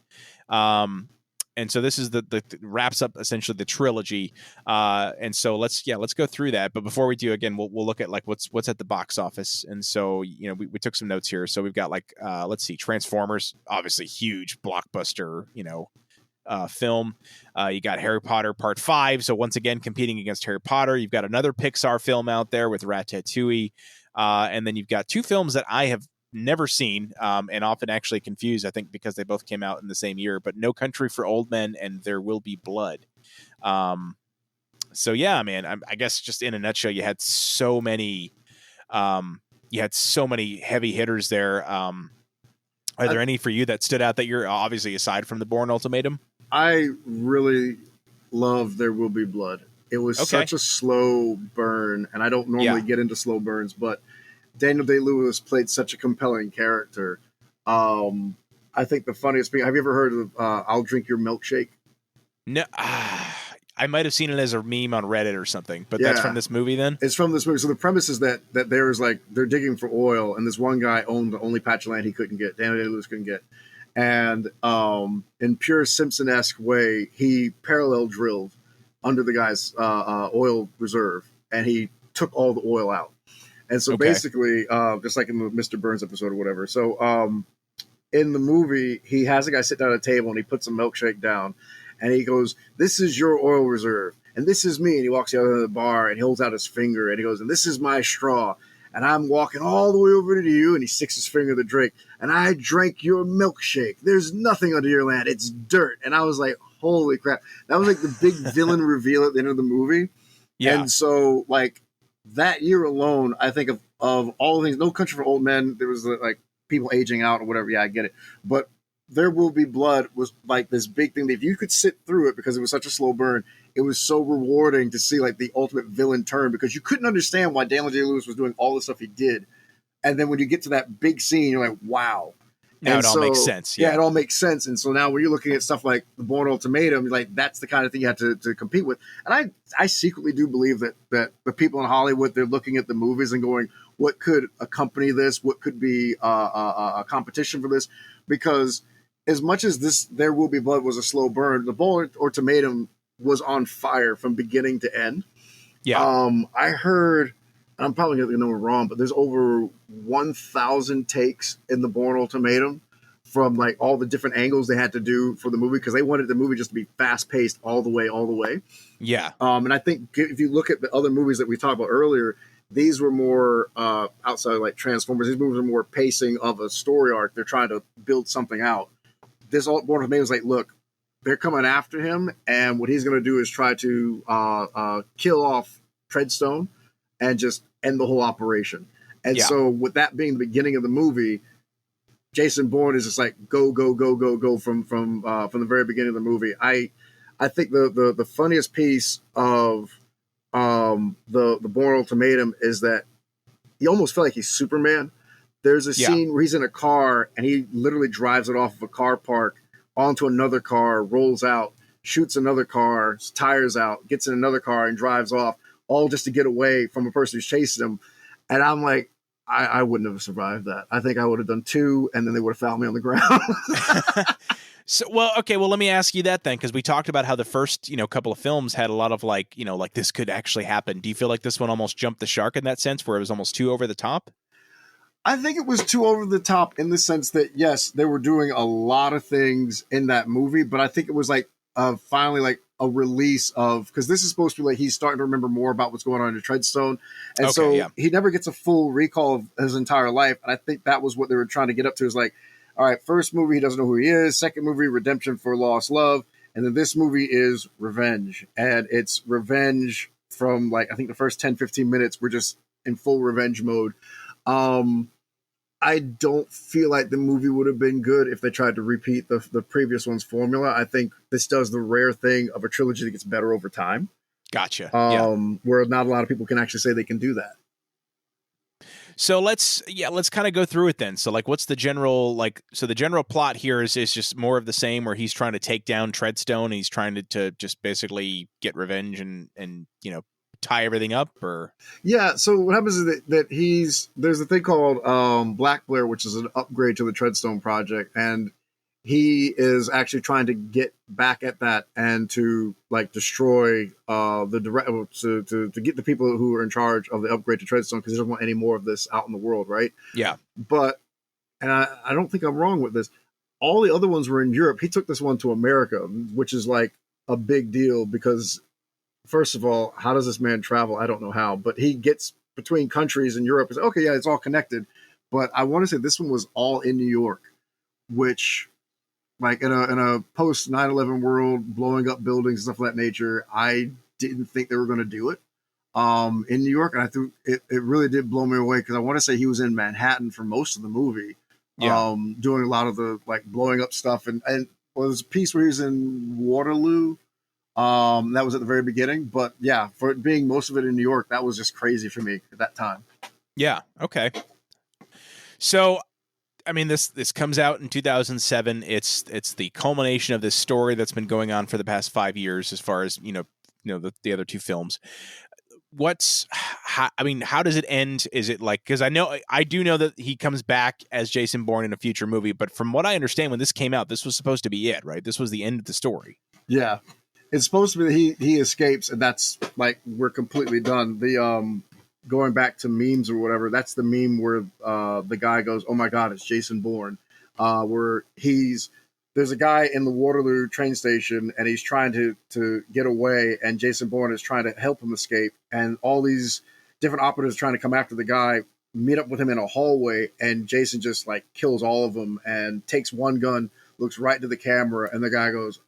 And so this is the wraps up essentially the trilogy. And so let's go through that. But before we do, again, we'll look at like what's at the box office. And so, you know, we took some notes here. So we've got like, let's see, Transformers, obviously huge blockbuster, you know, film. You got Harry Potter Part 5. So once again, competing against Harry Potter. You've got another Pixar film out there with Ratatouille. And then you've got 2 films that I have never seen, and often actually confused, I think, because they both came out in the same year, but No Country for Old Men and There Will Be Blood. So yeah, man, I guess just in a nutshell, you had so many heavy hitters there. Are there any for you that stood out that you're obviously aside from the Bourne Ultimatum? I really love There Will Be Blood. It was such a slow burn, and I don't normally get into slow burns, but Daniel Day-Lewis played such a compelling character. I think the funniest thing, have you ever heard of I'll Drink Your Milkshake? No, I might have seen it as a meme on Reddit or something, but that's from this movie then? It's from this movie. So the premise is that there's like, they're digging for oil, and this one guy owned the only patch of land he couldn't get, Daniel Day-Lewis couldn't get. And in pure Simpson-esque way, he parallel drilled under the guy's oil reserve, and he took all the oil out. And so basically, just like in the Mr. Burns episode or whatever. So in the movie, he has a guy sit down at a table and he puts a milkshake down and he goes, "This is your oil reserve. And this is me." And he walks out of the bar and he holds out his finger and he goes, "And this is my straw. And I'm walking all the way over to you." And he sticks his finger in the drink. "And I drank your milkshake. There's nothing under your land. It's dirt." And I was like, holy crap. That was like the big villain reveal at the end of the movie. Yeah. And so like, that year alone, I think of all the things, No Country for Old Men, there was like people aging out or whatever. Yeah, I get it. But There Will Be Blood was like this big thing that if you could sit through it because it was such a slow burn, it was so rewarding to see like the ultimate villain turn because you couldn't understand why Daniel Day-Lewis was doing all the stuff he did. And then when you get to that big scene, you're like, wow. Now it all makes sense. Yeah, it all makes sense. And so now when you're looking at stuff like the Bourne Ultimatum, like that's the kind of thing you have to compete with. And I secretly do believe that the people in Hollywood, they're looking at the movies and going, what could accompany this? What could be a competition for this? Because as much as this There Will Be Blood was a slow burn, the Bourne Ultimatum was on fire from beginning to end. Yeah. I heard, I'm probably going to get the number wrong, but there's over 1,000 takes in the Bourne Ultimatum from like all the different angles they had to do for the movie because they wanted the movie just to be fast paced all the way. Yeah. And I think if you look at the other movies that we talked about earlier, these were more outside of like Transformers. These movies are more pacing of a story arc. They're trying to build something out. This Bourne Ultimatum was like, look, they're coming after him, and what he's going to do is try to kill off Treadstone and just end the whole operation. And so with that being the beginning of the movie, Jason Bourne is just like go from the very beginning of the movie. I think the funniest piece of the Bourne Ultimatum is that he almost felt like he's Superman. There's a scene where he's in a car and he literally drives it off of a car park onto another car, rolls out, shoots another car, tires out, gets in another car and drives off, all just to get away from a person who's chasing him. And I'm like, I wouldn't have survived that. I think I would have done 2, and then they would have found me on the ground. Well, let me ask you that then, because we talked about how the first, couple of films had a lot of like this could actually happen. Do you feel like this one almost jumped the shark in that sense, where it was almost too over the top? I think it was too over the top in the sense that, yes, they were doing a lot of things in that movie, but I think it was like finally like a release of, because this is supposed to be like he's starting to remember more about what's going on in Treadstone. And he never gets a full recall of his entire life. And I think that was what they were trying to get up to, is like, all right, first movie, he doesn't know who he is. Second movie, redemption for lost love. And then this movie is revenge. And it's revenge from like, I think the first 10, 15 minutes, we're just in full revenge mode. I don't feel like the movie would have been good if they tried to repeat the previous one's formula. I think this does the rare thing of a trilogy that gets better over time. Gotcha. Where not a lot of people can actually say they can do that. So let's kind of go through it then. So like, what's the general, the general plot here is just more of the same, where he's trying to take down Treadstone and he's trying to just basically get revenge and tie everything up, or so what happens is that there's a thing called Black Blair, which is an upgrade to the Treadstone project, and he is actually trying to get back at that and to like destroy to get the people who are in charge of the upgrade to Treadstone, because he doesn't want any more of this out in the world, right? But I don't think I'm wrong with this, all the other ones were in Europe. He took this one to America, which is like a big deal, because first of all, how does this man travel? I don't know how, but he gets between countries in Europe. It's okay, yeah, it's all connected. But I want to say this one was all in New York, which, like in a post 9/11 world, blowing up buildings and stuff of that nature, I didn't think they were going to do it in New York. And I think it really did blow me away, because I want to say he was in Manhattan for most of the movie, doing a lot of the like blowing up stuff. And well, there's a piece where he was in Waterloo. That was at the very beginning, but yeah, for it being most of it in New York, that was just crazy for me at that time. Yeah. Okay. So, I mean, this comes out in 2007. It's the culmination of this story that's been going on for the past 5 years, as far as, the other two films. How does it end? Is it like, because I do know that he comes back as Jason Bourne in a future movie, but from what I understand, when this came out, this was supposed to be it, right? This was the end of the story. Yeah. It's supposed to be that he escapes, and that's like, we're completely done. The going back to memes or whatever, that's the meme where the guy goes, "Oh my God, it's Jason Bourne," where there's a guy in the Waterloo train station, and he's trying to get away, and Jason Bourne is trying to help him escape, and all these different operatives trying to come after the guy meet up with him in a hallway, and Jason just like kills all of them and takes one gun, looks right into the camera, and the guy goes,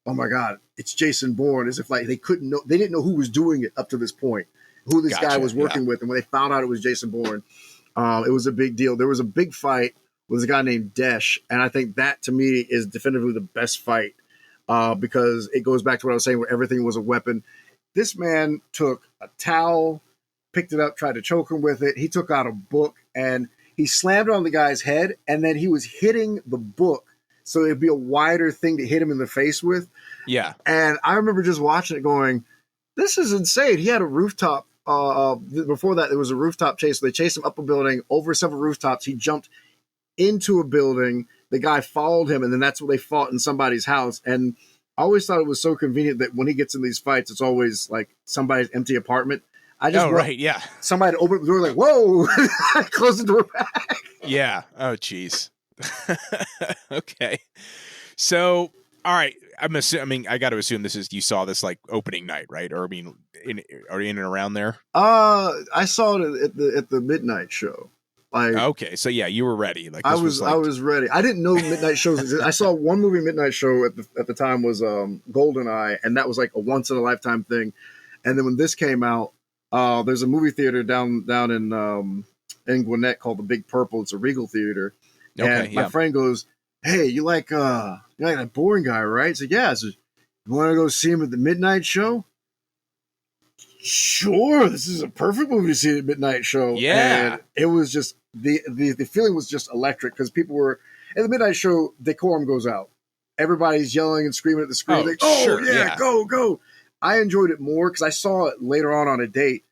"Oh my God, it's Jason Bourne," as if like they didn't know who was doing it up to this point, who this guy was working with. And when they found out it was Jason Bourne, it was a big deal. There was a big fight with a guy named Desh. And I think that to me is definitively the best fight, because it goes back to what I was saying, where everything was a weapon. This man took a towel, picked it up, tried to choke him with it. He took out a book, and he slammed it on the guy's head, and then he was hitting the book, so it'd be a wider thing to hit him in the face with. Yeah. And I remember just watching it going, this is insane. He had a rooftop. Before that, there was a rooftop chase. So they chased him up a building, over several rooftops. He jumped into a building. The guy followed him, and then that's where they fought in somebody's house. And I always thought it was so convenient that when he gets in these fights, it's always like somebody's empty apartment. I just right, yeah. Somebody opened up the door like, whoa, close the door back. Yeah. Oh, geez. Okay. So, all right. I'm assuming I got to assume you saw this like opening night, right? Or I mean, are you in and around there? I saw it at the midnight show. Like, okay, so yeah, you were ready. Like I was ready. I didn't know midnight shows existed. I saw one movie midnight show at the time was GoldenEye, and that was like a once in a lifetime thing. And then when this came out, there's a movie theater down in Gwinnett called the Big Purple. It's a Regal theater. Okay, and my friend goes, "Hey, you like that Bourne guy, right?" So yeah. So you want to go see him at the midnight show? Sure, this is a perfect movie to see at midnight show. Yeah, and it was just the feeling was just electric because people were at the midnight show. Decorum goes out. Everybody's yelling and screaming at the screen. Sure, yeah, go! I enjoyed it more because I saw it later on a date,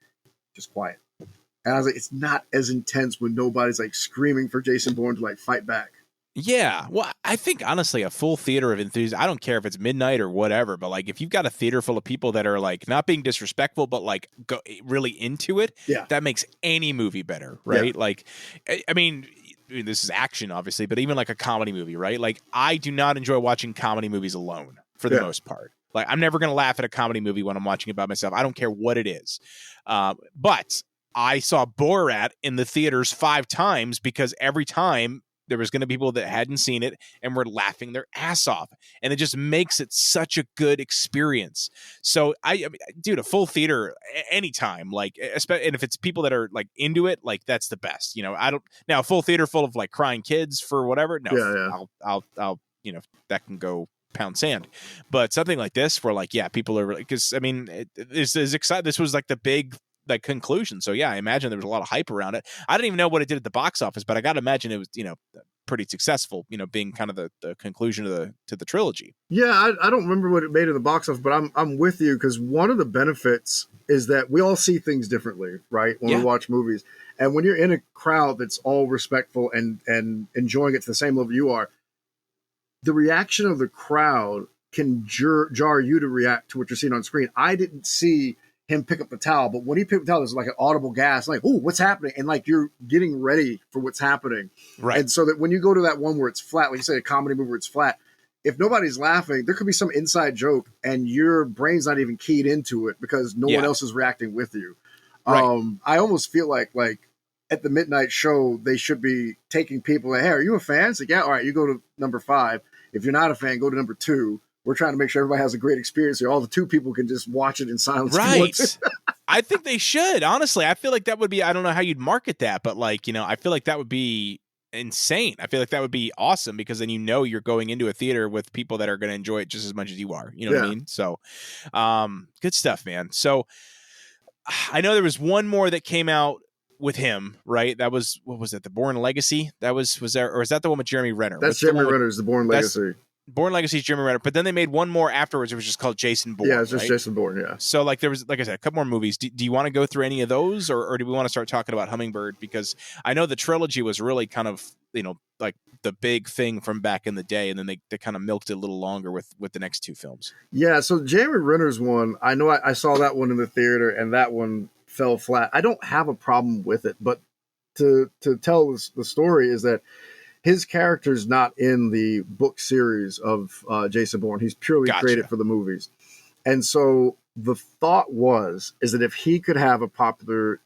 just quiet, and I was like, it's not as intense when nobody's like screaming for Jason Bourne to like fight back. Yeah, well, I think honestly, a full theater of enthusiasts, I don't care if it's midnight or whatever, but like if you've got a theater full of people that are like not being disrespectful, but like go really into it, that makes any movie better, right? Yeah. Like, I mean, this is action, obviously, but even like a comedy movie, right? Like, I do not enjoy watching comedy movies alone for the most part. Like, I'm never going to laugh at a comedy movie when I'm watching it by myself. I don't care what it is. But I saw Borat in the theaters 5 times because every time there was going to be people that hadn't seen it and were laughing their ass off. And it just makes it such a good experience. So I mean, dude, a full theater anytime, like, and if it's people that are like into it, like that's the best, you know. Now a full theater full of like crying kids for whatever. No, I'll, you know, that can go pound sand, but something like this where like, yeah, people are, because I mean, this is exciting. This was like the big like conclusion. So yeah, I imagine there was a lot of hype around it. I didn't even know what it did at the box office, but I got to imagine it was, you know, pretty successful, you know, being kind of the conclusion to the trilogy. Yeah, I don't remember what it made at the box office, but I'm with you because one of the benefits is that we all see things differently, right? When we watch movies. And when you're in a crowd that's all respectful and enjoying it to the same level you are, the reaction of the crowd can jar you to react to what you're seeing on screen. I didn't see him pick up the towel, but when he picked up the towel, there's like an audible gasp, like, "Oh, what's happening?" And like you're getting ready for what's happening, right? And so that when you go to that one where it's flat, like you say, a comedy movie where it's flat, if nobody's laughing, there could be some inside joke, and your brain's not even keyed into it because no one else is reacting with you. Right. I almost feel like at the midnight show, they should be taking people. Like, hey, are you a fan? It's like, yeah, all right, you go to number 5. If you're not a fan, go to number 2. We're trying to make sure everybody has a great experience here. All the 2 people can just watch it in silence. Right. I think they should. Honestly, I feel like that would be, I don't know how you'd market that, but like, you know, I feel like that would be insane. I feel like that would be awesome because then, you know, you're going into a theater with people that are going to enjoy it just as much as you are. You know what I mean? So, good stuff, man. So I know there was one more that came out with him, right? That was, what was it? The Bourne Legacy? That was there, or is that the one with Jeremy Renner? That's Jeremy Renner's The Bourne Legacy. Bourne Legacy is Jeremy Renner, but then they made one more afterwards. It was just called Jason Bourne. Yeah, it's just Jason Bourne. Yeah. So like there was, like I said, a couple more movies. Do you want to go through any of those, or do we want to start talking about Hummingbird? Because I know the trilogy was really kind of, you know, like the big thing from back in the day, and then they kind of milked it a little longer with the next 2 films. Yeah. So Jeremy Renner's one, I know I saw that one in the theater, and that one fell flat. I don't have a problem with it, but to tell the story is that his character's not in the book series of Jason Bourne. He's purely created for the movies. And so the thought is that if he could have a popular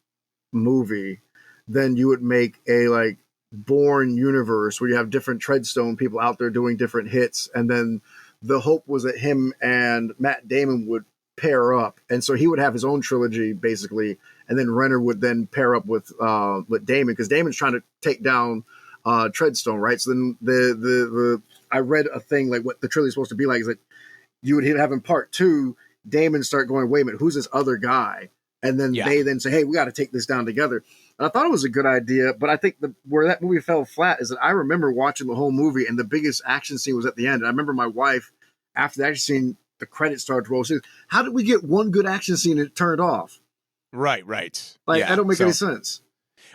movie, then you would make a like Bourne universe where you have different Treadstone people out there doing different hits. And then the hope was that him and Matt Damon would pair up. And so he would have his own trilogy basically. And then Renner would then pair up with Damon, because Damon's trying to take down Treadstone, right? So then the I read a thing like what the trilogy is supposed to be like is that you would have in part 2 Damon start going, wait a minute, who's this other guy? And then they then say, hey, we got to take this down together. And I thought it was a good idea, but I think where that movie fell flat is that I remember watching the whole movie, and the biggest action scene was at the end. And I remember my wife, after the action scene, the credits started to roll. She said, "How did we get one good action scene and it turned off?" Right. Like, Yeah, I don't make any sense.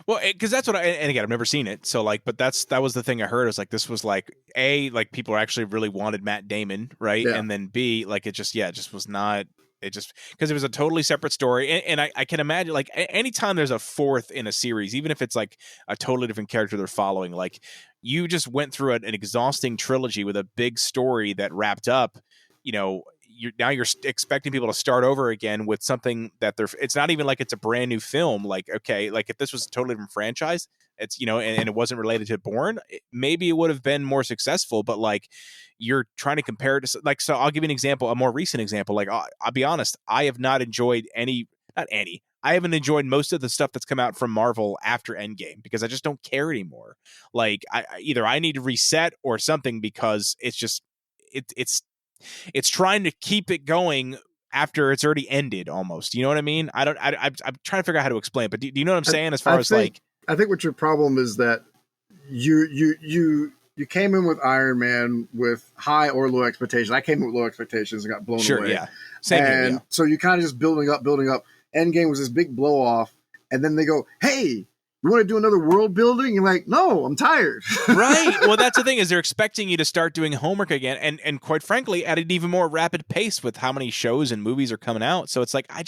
Well, because that's what and again, I've never seen it, so like, but that was the thing I heard is like this was like like people actually really wanted Matt Damon, right? Yeah. And then B, like it just was not. It just because it was a totally separate story, and I can imagine like anytime there's a fourth in a series, even if it's like a totally different character they're following, like you just went through an exhausting trilogy with a big story that wrapped up, you know. You're expecting people to start over again with something that it's not even like it's a brand new film. Like, okay, like if this was a totally different franchise, it's, you know, and it wasn't related to Bourne, maybe it would have been more successful, but like you're trying to compare it to like, so I'll give you an example, a more recent example. Like, I'll be honest, I have not enjoyed I haven't enjoyed most of the stuff that's come out from Marvel after Endgame because I just don't care anymore. Like either I need to reset or something because it's just, it's trying to keep it going after it's already ended almost. You know what I mean? I'm trying to figure out how to explain it, but do you know what I'm saying? As far as like, I think what your problem is that you came in with Iron Man with high or low expectations. I came in with low expectations and got blown away. Yeah. Same and here, yeah. So you kind of just building up. Endgame was this big blow off. And then they go, "Hey, you want to do another world building?" You're like, "No, I'm tired." Right. Well, that's the thing is they're expecting you to start doing homework again, and quite frankly, at an even more rapid pace with how many shows and movies are coming out. So it's like I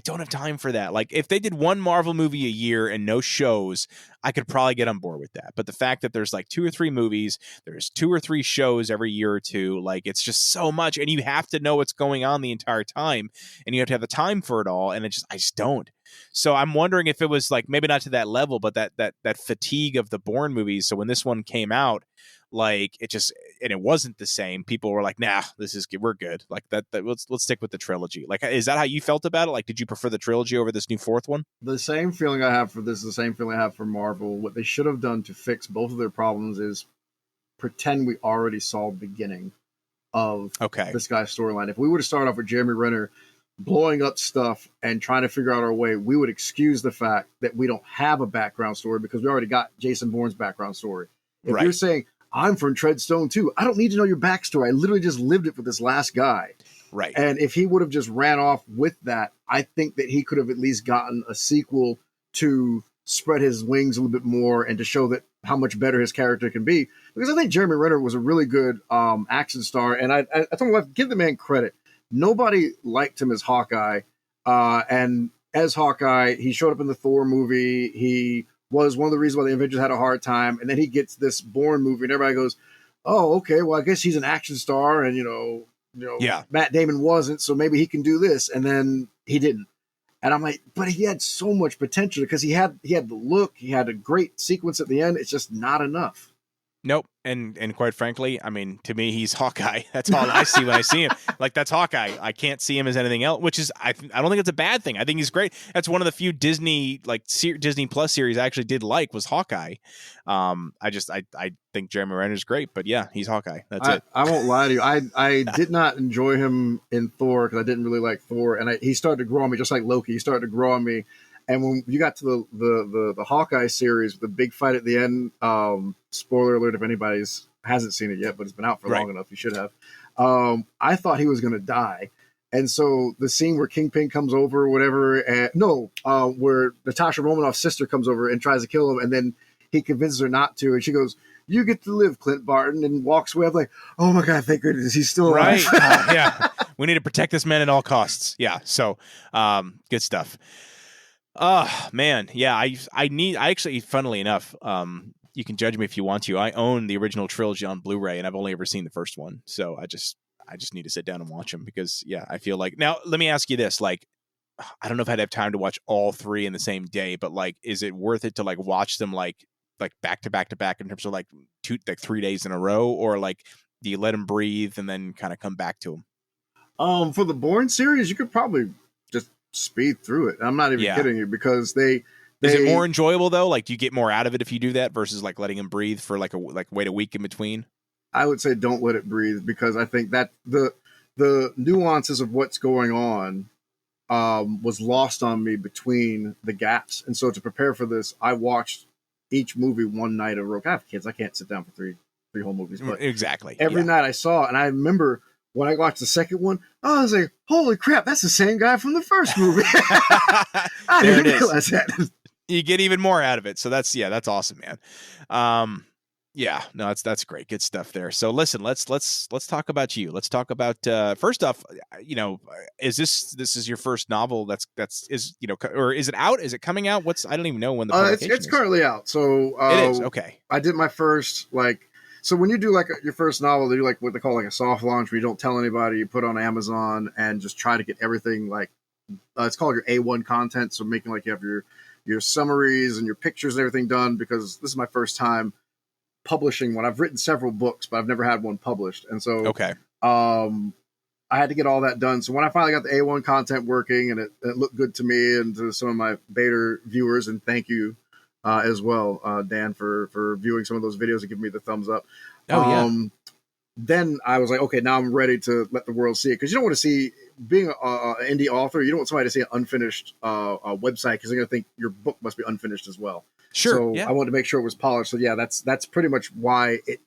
don't have time for that. Like if they did one Marvel movie a year and no shows, I could probably get on board with that. But the fact that there's like 2 or 3 movies, there's 2 or 3 shows every year or two, like it's just so much, and you have to know what's going on the entire time, and you have to have the time for it all, and I just don't. So I'm wondering if it was like maybe not to that level, but that fatigue of the Bourne movies. So when this one came out, like it just, and it wasn't the same. People were like, "Nah, we're good." Like that let's stick with the trilogy. Like, is that how you felt about it? Like, did you prefer the trilogy over this new fourth one? The same feeling I have for this is the same feeling I have for Marvel. What they should have done to fix both of their problems is pretend we already saw the beginning of this guy's storyline. If we would have started off with Jeremy Renner blowing up stuff and trying to figure out our way, we would excuse the fact that we don't have a background story because we already got Jason Bourne's background story. If you're saying, "I'm from Treadstone too," I don't need to know your backstory. I literally just lived it with this last guy. Right. And if he would have just ran off with that, I think that he could have at least gotten a sequel to spread his wings a little bit more and to show that how much better his character can be. Because I think Jeremy Renner was a really good action star. And I told my wife, give the man credit. Nobody liked him as Hawkeye. And as Hawkeye, he showed up in the Thor movie. He was one of the reasons why the Avengers had a hard time. And then he gets this Bourne movie, and everybody goes, "Oh, okay, well, I guess he's an action star." And, Matt Damon wasn't, so maybe he can do this. And then he didn't. And I'm like, but he had so much potential because he had the look. He had a great sequence at the end. It's just not enough. Nope. And quite frankly, I mean, to me, he's Hawkeye. That's all I see when I see him. Like, that's Hawkeye. I can't see him as anything else, which is, I don't think it's a bad thing. I think he's great. That's one of the few Disney Plus series I actually did like was Hawkeye. I think Jeremy Renner's great, but yeah, he's Hawkeye. That's it. I won't lie to you. I did not enjoy him in Thor because I didn't really like Thor, and he started to grow on me just like Loki. He started to grow on me. And when you got to the Hawkeye series, the big fight at the end, spoiler alert if anybody's hasn't seen it yet, but it's been out for long enough, you should have. I thought he was going to die. And so the scene where Kingpin comes over or whatever, where Natasha Romanoff's sister comes over and tries to kill him, and then he convinces her not to, and she goes, "You get to live, Clint Barton," and walks away. I'm like, oh my God, thank goodness he's still alive. Right. Yeah. We need to protect this man at all costs. Yeah. So good stuff. Oh man, yeah. I actually, funnily enough, you can judge me if you want to. I own the original trilogy on Blu-ray, and I've only ever seen the first one. So I just need to sit down and watch them because, yeah, I feel like now. Let me ask you this: like, I don't know if I'd have time to watch all 3 in the same day, but like, is it worth it to like watch them like back to back to back in terms of like 3 days in a row, or like do you let them breathe and then kind of come back to them? For the Bourne series, you could probably just speed through it. I'm not even kidding you because is it more enjoyable though? Like, do you get more out of it if you do that versus like letting him breathe for wait a week in between? I would say don't let it breathe because I think that the nuances of what's going on was lost on me between the gaps. And so to prepare for this, I watched each movie one night in a row. I have kids. I can't sit down for three whole movies. But exactly. Every night I saw it. And I remember when I watched the second one, I was like, holy crap, that's the same guy from the first movie. I didn't realize that. You get even more out of it. So that's awesome, man. Yeah, no, that's great. Good stuff there. So listen, let's talk about you. Let's talk about first off, is this is your first novel or is it out? Is it coming out? I don't even know when the publication it's currently out. So it is. Okay. I did my first so when you do your first novel, they do what they call a soft launch, where you don't tell anybody, you put it on Amazon and just try to get everything it's called your A1 content. So making you have your summaries and your pictures and everything done, because this is my first time publishing one. I've written several books, but I've never had one published. And so I had to get all that done. So when I finally got the A1 content working and it looked good to me and to some of my beta viewers, and thank you as well, Dan, for viewing some of those videos and giving me the thumbs up. Then I was like, okay, now I'm ready to let the world see it. Because you don't want to see, being an indie author, you don't want somebody to see an unfinished website, because they're going to think your book must be unfinished as well. Sure. So I wanted to make sure it was polished. So that's pretty much why it,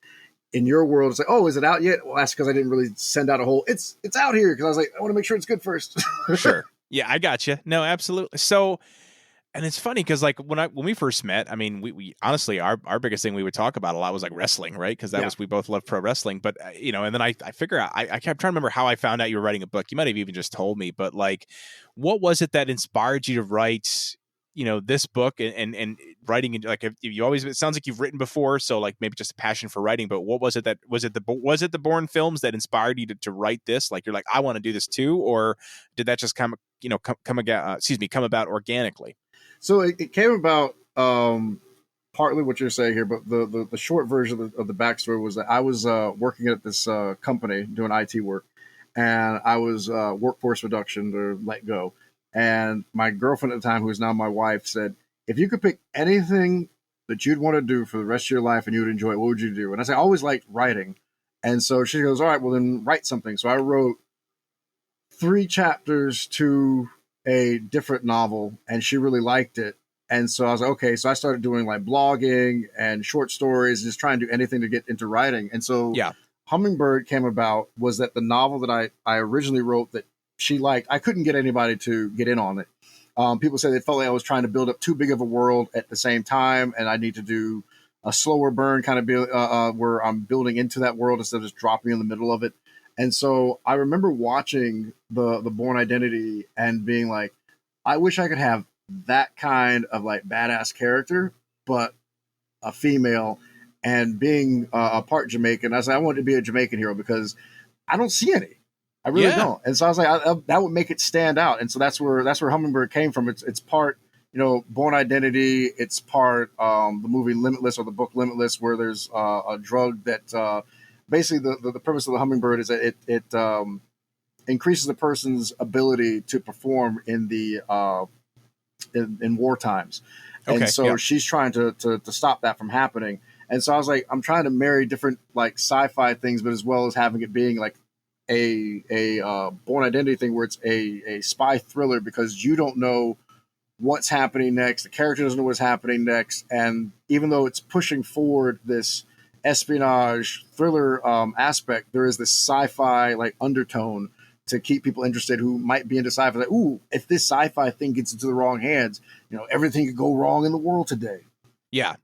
in your world, it's like, oh, is it out yet? Well, that's because I didn't really send out a whole, it's out here, because I was like, I want to make sure it's good first. Sure. Yeah, I got you. No, absolutely. So, and it's funny because when we first met, I mean, we honestly, our biggest thing we would talk about a lot was wrestling, right? Because we both love pro wrestling. But and then I figure out, I kept trying to remember how I found out you were writing a book. You might have even just told me, but what was it that inspired you to write, this book and writing? And you always, it sounds like you've written before, so maybe just a passion for writing. But what was it that was it the Bourne films that inspired you to write this? You're like, I want to do this too, or did that just come about organically? So it came about partly what you're saying here, but the short version of the backstory was that I was working at this company doing IT work, and I was workforce reduction or let go. And my girlfriend at the time, who is now my wife, said, if you could pick anything that you'd want to do for the rest of your life and you would enjoy it, what would you do? And I said, I always liked writing. And so she goes, all right, well then write something. So I wrote 3 chapters to a different novel, and she really liked it. And so I was like, okay. So I started doing blogging and short stories, just trying to do anything to get into writing. And so Hummingbird came about, was that the novel that I originally wrote that she liked, I couldn't get anybody to get in on it. People said they felt like I was trying to build up too big of a world at the same time, and I need to do a slower burn kind of where I'm building into that world instead of just dropping in the middle of it. And so I remember watching the Bourne Identity and being like, I wish I could have that kind of badass character, but a female, and being a part Jamaican. I said, I wanted to be a Jamaican hero because I don't see any. I really don't. And so I was like, that would make it stand out. And so that's where Hummingbird came from. It's part, Bourne Identity. It's part the movie Limitless, or the book Limitless, where there's a drug that basically the premise of the Hummingbird is that it increases the person's ability to perform in the in war times. And so she's trying to stop that from happening. And so I was like, I'm trying to marry different sci-fi things, but as well as having it being a Bourne Identity thing where it's a spy thriller, because you don't know what's happening next. The character doesn't know what's happening next. And even though it's pushing forward this espionage thriller aspect, there is this sci-fi undertone to keep people interested who might be into sci-fi. Ooh, if this sci-fi thing gets into the wrong hands, everything could go wrong in the world today. Yeah.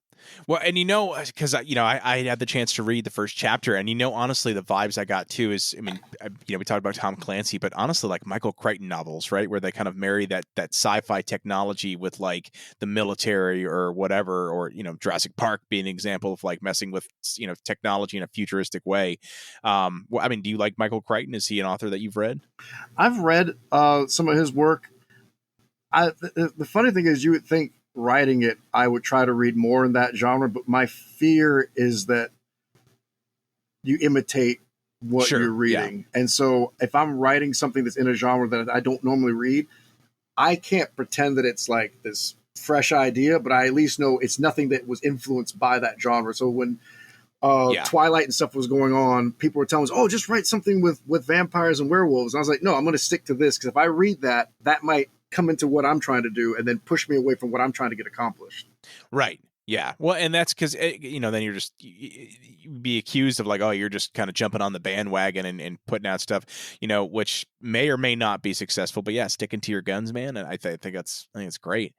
Well, and because I had the chance to read the first chapter, and honestly, the vibes I got too is, we talked about Tom Clancy, but honestly, Michael Crichton novels, right, where they kind of marry that sci-fi technology with the military or whatever, or Jurassic Park being an example of messing with technology in a futuristic way. Do you like Michael Crichton? Is he an author that you've read? I've read some of his work. The funny thing is, you would think, writing it, I would try to read more in that genre, but my fear is that you imitate what you're reading. Yeah. And so if I'm writing something that's in a genre that I don't normally read, I can't pretend that it's this fresh idea, but I at least know it's nothing that was influenced by that genre. So when Twilight and stuff was going on, people were telling us, "Oh, just write something with vampires and werewolves." And I was like, "No, I'm going to stick to this because if I read that, that might come into what I'm trying to do and then push me away from what I'm trying to get accomplished." Right. Yeah. Well, and that's because, then you're just you'd be accused of like, oh, you're just kind of jumping on the bandwagon and putting out stuff, which may or may not be successful. But yeah, sticking to your guns, man. And I think it's great.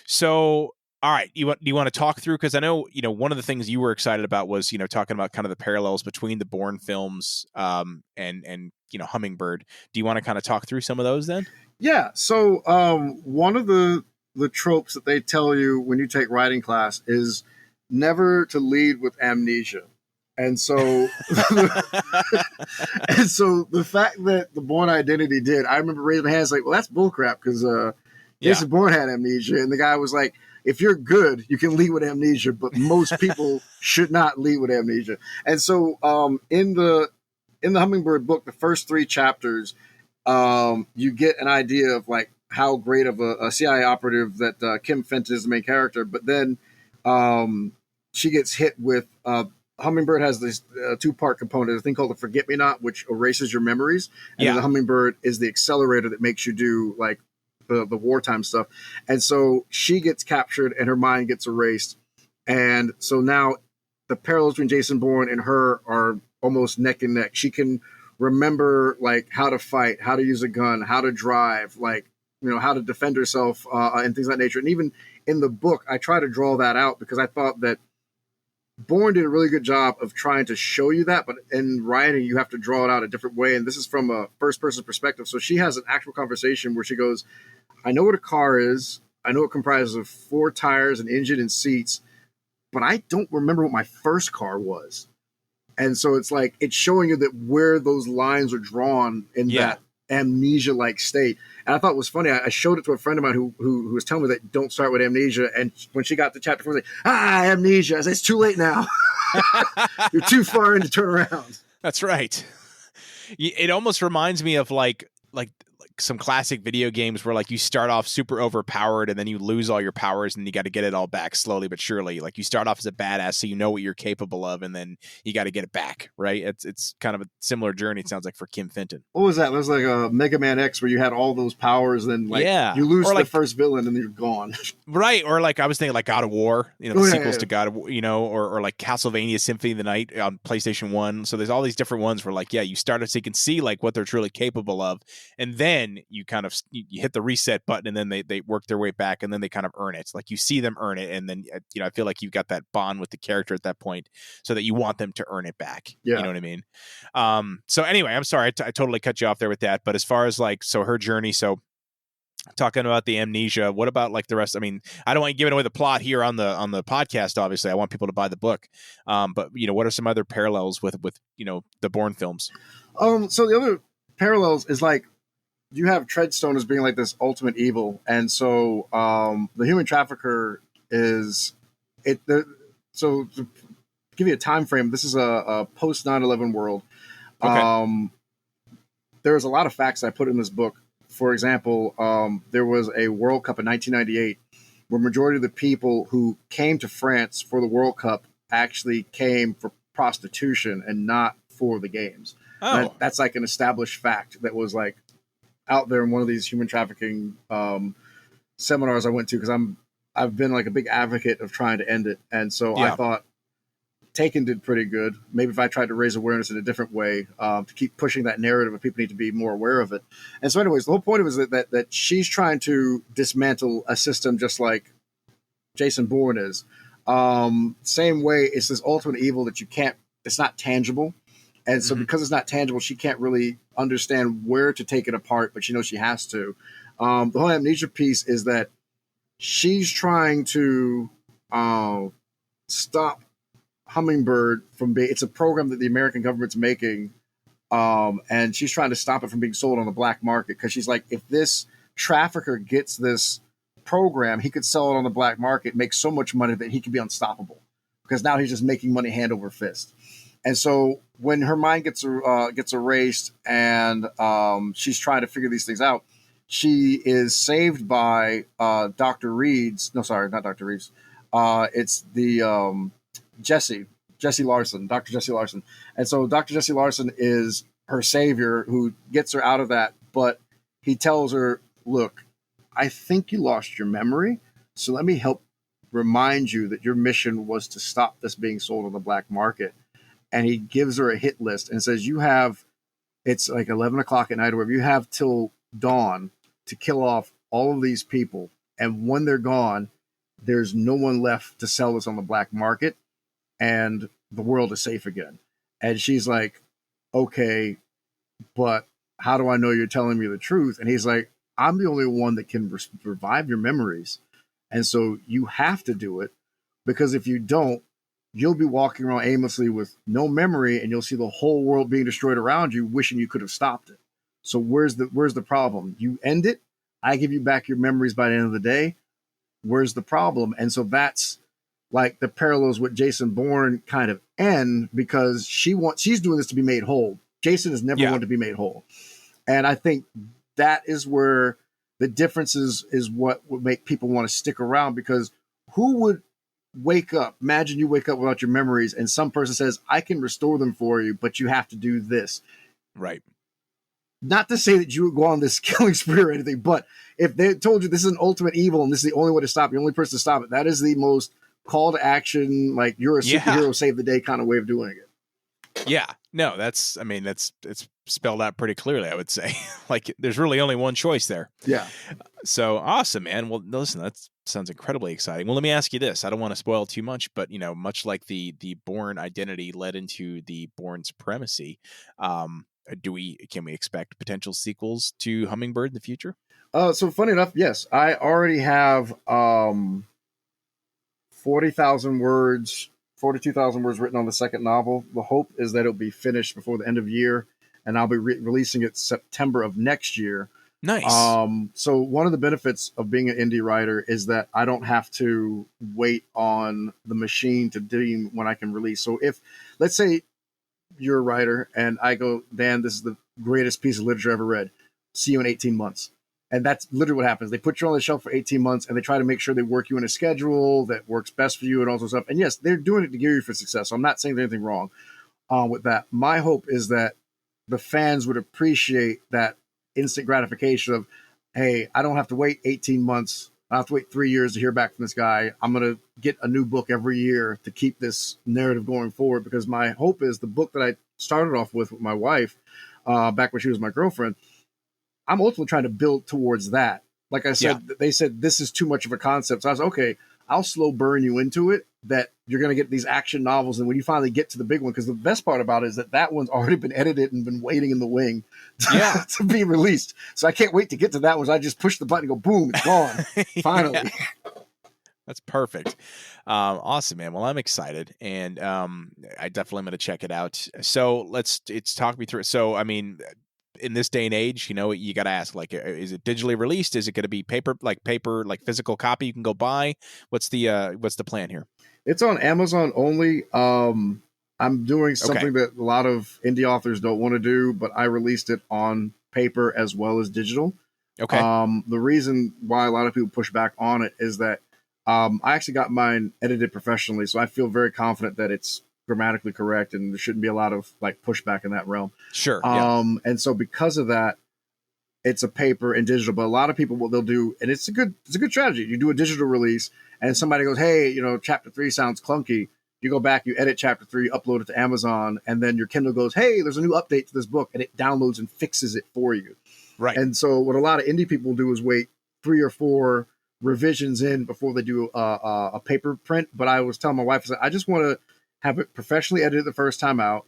So, all right, do you want to talk through? Because I know, one of the things you were excited about was, talking about kind of the parallels between the Bourne films and Hummingbird. Do you want to kind of talk through some of those then? Yeah. So one of the tropes that they tell you when you take writing class is never to lead with amnesia. And so, the fact that the Bourne Identity did, I remember raising my hands like, well, that's bullcrap because Jason Bourne had amnesia. And the guy was like, if you're good, you can lead with amnesia, but most people should not lead with amnesia. And so in the Hummingbird book, the first 3 chapters, you get an idea of like how great of a CIA operative that Kim Fenton is, the main character. But then she gets hit with Hummingbird has this 2-part component, a thing called the Forget-Me-Not, which erases your memories. And then the Hummingbird is the accelerator that makes you do like the wartime stuff. And so she gets captured and her mind gets erased. And so now the parallels between Jason Bourne and her are almost neck and neck. She can remember like how to fight, how to use a gun, how to drive, like, how to defend herself and things of that nature. And even in the book, I try to draw that out because I thought that Bourne did a really good job of trying to show you that, but in writing, you have to draw it out a different way. And this is from a first-person perspective. So she has an actual conversation where she goes, I know what a car is. I know it comprises of 4 tires, an engine, and seats, but I don't remember what my first car was. And so it's like, it's showing you that where those lines are drawn in that amnesia-like state. And I thought it was funny. I showed it to a friend of mine who was telling me that don't start with amnesia. And when she got to chapter 4, she was like, amnesia. I said, it's too late now. You're too far in to turn around. That's right. It almost reminds me of like some classic video games where like you start off super overpowered and then you lose all your powers and you got to get it all back slowly but surely. Like you start off as a badass so you know what you're capable of and then you got to get it back, right? It's kind of a similar journey, it sounds like, for Kim Fenton. What was that? It was like a Mega Man X where you had all those powers and like you lose the first villain and then you're gone. Right. Or like I was thinking like God of War, the sequels to God of War, or like Castlevania Symphony of the Night on PlayStation 1. So there's all these different ones where like, you start it so you can see like what they're truly capable of. And then you kind of you hit the reset button and then they work their way back and then they kind of earn it. Like you see them earn it. And then, I feel like you've got that bond with the character at that point so that you want them to earn it back. Yeah. You know what I mean? So anyway, I'm sorry. I totally cut you off there with that. But as far as like, so her journey, so talking about the amnesia, what about like the rest? I mean, I don't want to give away the plot here on the podcast. Obviously I want people to buy the book. But what are some other parallels with the Bourne films? So the other parallels is like, you have Treadstone as being like this ultimate evil. And so the human trafficker is it. So to give you a time frame, this is a post 9/11 world. Okay. There's a lot of facts I put in this book. For example, there was a World Cup in 1998 where majority of the people who came to France for the World Cup actually came for prostitution and not for the games. Oh. That's like an established fact that was like out there in one of these human trafficking seminars I went to, because I've been like a big advocate of trying to end it. And so I thought Taken did pretty good. Maybe if I tried to raise awareness in a different way to keep pushing that narrative, of people need to be more aware of it. And so anyways, the whole point of it is that she's trying to dismantle a system just like Jason Bourne is. Same way, it's this ultimate evil that it's not tangible. And so because it's not tangible, she can't really understand where to take it apart, but she knows she has to. The whole amnesia piece is that she's trying to stop Hummingbird from being... It's a program that the American government's making, and she's trying to stop it from being sold on the black market, because she's like, if this trafficker gets this program, he could sell it on the black market, make so much money that he could be unstoppable, because now he's just making money hand over fist. And so when her mind gets erased and she's trying to figure these things out, she is saved by Dr. Reed's. No, sorry, not Dr. Reed's. It's the Jesse, Jesse Larson, Dr. Jesse Larson. And so Dr. Jesse Larson is her savior who gets her out of that. But he tells her, look, I think you lost your memory. So let me help remind you that your mission was to stop this being sold on the black market. And he gives her a hit list and says, it's like 11 o'clock at night or whatever, you have till dawn to kill off all of these people. And when they're gone, there's no one left to sell this on the black market. And the world is safe again. And she's like, okay, but how do I know you're telling me the truth? And he's like, I'm the only one that can revive your memories. And so you have to do it, because if you don't, you'll be walking around aimlessly with no memory, and you'll see the whole world being destroyed around you, wishing you could have stopped it. So where's the problem? You end it. I give you back your memories by the end of the day. Where's the problem? And so that's like the parallels with Jason Bourne kind of end, because she's doing this to be made whole. Jason has never wanted to be made whole. And I think that is where the differences is what would make people want to stick around, because who would wake up? Imagine you wake up without your memories and some person says, I can restore them for you, but you have to do this. Right. Not to say that you would go on this killing spree or anything, but if they told you this is an ultimate evil and this is the only way to stop it, the only person to stop it, that is the most call to action, like you're a superhero, save the day kind of way of doing it. Yeah. No, it's spelled out pretty clearly, I would say. Like there's really only one choice there. Yeah. So awesome, man. Well, listen, that sounds incredibly exciting. Well, let me ask you this. I don't want to spoil too much, but much like the Bourne identity led into the Bourne supremacy, can we expect potential sequels to Hummingbird in the future? So funny enough, yes, I already have 40,000 words, 42,000 words written on the second novel. The hope is that it'll be finished before the end of the year, and I'll be releasing it September of next year. Nice. So one of the benefits of being an indie writer is that I don't have to wait on the machine to deem when I can release. So if, let's say you're a writer and I go, Dan, this is the greatest piece of literature I ever read. See you in 18 months. And that's literally what happens. They put you on the shelf for 18 months and they try to make sure they work you in a schedule that works best for you and all sorts of stuff. And yes, they're doing it to gear you for success. So I'm not saying there's anything wrong with that. My hope is that the fans would appreciate that instant gratification of, hey, I don't have to wait 18 months. I have to wait 3 years to hear back from this guy. I'm going to get a new book every year to keep this narrative going forward, because my hope is the book that I started off with my wife back when she was my girlfriend, I'm ultimately trying to build towards that. Like I said, They said this is too much of a concept. So I was okay, I'll slow burn you into it, that you're going to get these action novels. And when you finally get to the big one, because the best part about it is that one's already been edited and been waiting in the wing to be released. So I can't wait to get to that one. So I just push the button and go, boom, it's gone. Finally. That's perfect. Awesome, man. Well, I'm excited, and I definitely am going to check it out. So let's talk me through it. So, I mean, in this day and age, you got to ask, like, is it digitally released? Is it going to be paper, like physical copy you can go buy? What's the plan here? It's on Amazon only. I'm doing something that a lot of indie authors don't want to do, but I released it on paper as well as digital. Okay. The reason why a lot of people push back on it is that I actually got mine edited professionally, so I feel very confident that it's grammatically correct and there shouldn't be a lot of like pushback in that realm. Sure. And so because of that, it's a paper and digital. But a lot of people, what they'll do, and it's a good strategy. You do a digital release, and somebody goes, "Hey, chapter 3 sounds clunky." You go back, you edit chapter 3, upload it to Amazon, and then your Kindle goes, "Hey, there's a new update to this book," and it downloads and fixes it for you. Right. And so what a lot of indie people do is wait 3 or 4 revisions in before they do a paper print. But I was telling my wife, I just want to have it professionally edited the first time out,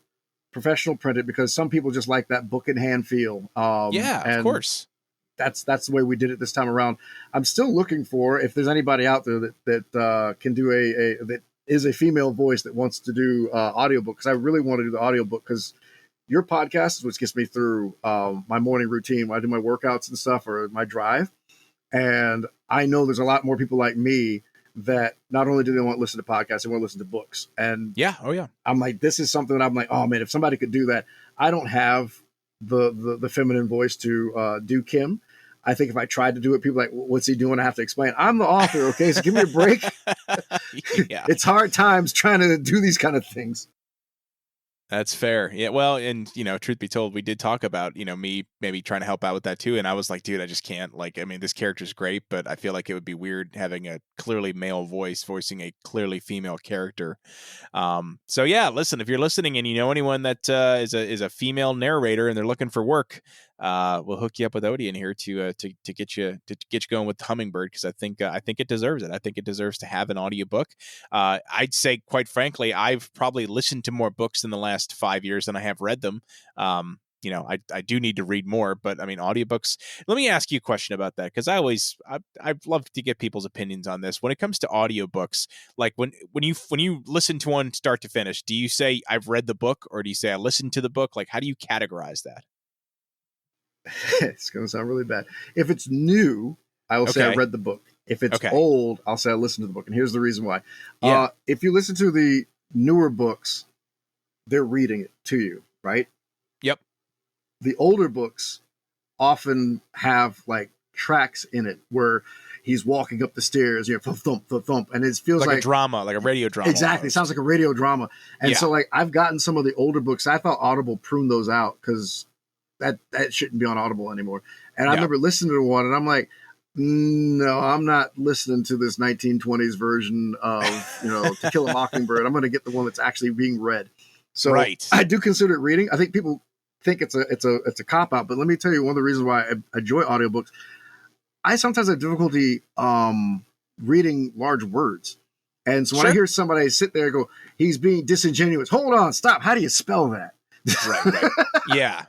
professional printed, because some people just like that book in hand feel. Of course. That's the way we did it this time around. I'm still looking for, if there's anybody out there that can do that is a female voice that wants to do audiobook, because I really want to do the audiobook, because your podcast is what gets me through my morning routine when I do my workouts and stuff, or my drive. And I know there's a lot more people like me that not only do they want to listen to podcasts, they want to listen to books. And I'm like, this is something that I'm like, oh man, if somebody could do that. I don't have the feminine voice to do Kim. I think if I tried to do it, people are like, what's he doing? I have to explain. I'm the author, okay? So give me a break. Yeah. It's hard times trying to do these kind of things. That's fair. Yeah. Well, and truth be told, we did talk about, me maybe trying to help out with that too. And I was like, dude, I just can't. Like, I mean, this character's great, but I feel like it would be weird having a clearly male voice voicing a clearly female character. So yeah, listen, if you're listening and you know anyone that is a female narrator and they're looking for work, we'll hook you up with Odian here to get you going with Hummingbird, because I think it deserves it. I think it deserves to have an audiobook. I'd say, quite frankly, I've probably listened to more books in the last 5 years than I have read them. I do need to read more, but I mean, audiobooks. Let me ask you a question about that, because I've loved to get people's opinions on this. When it comes to audiobooks, like when you listen to one start to finish, do you say I've read the book, or do you say I listened to the book? Like, how do you categorize that? It's going to sound really bad. If it's new, I will say I read the book. If it's old, I'll say I listened to the book. And here's the reason why. Yeah. If you listen to the newer books, they're reading it to you, right? Yep. The older books often have like tracks in it where he's walking up the stairs, thump, thump, thump, and it feels like a drama, like a radio drama. Exactly. Almost. It sounds like a radio drama. And so like I've gotten some of the older books. I thought Audible pruned those out because that shouldn't be on Audible anymore. And I remember listening to one and I'm like, no, I'm not listening to this 1920s version of, To Kill a Mockingbird. I'm going to get the one that's actually being read. So I do consider it reading. I think people think it's a cop out, but let me tell you one of the reasons why I enjoy audiobooks. I sometimes have difficulty reading large words. And so when I hear somebody sit there and go, he's being disingenuous. Hold on, stop. How do you spell that? Right. Yeah.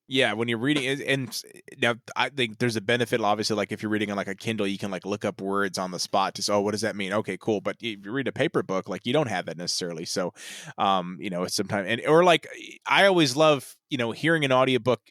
Yeah, when you're reading it, and now I think there's a benefit, obviously, like if you're reading on like a Kindle, you can like look up words on the spot to say, oh, what does that mean? Okay, cool. But if you read a paper book, like you don't have that necessarily. So, sometimes, or like I always love, hearing an audiobook,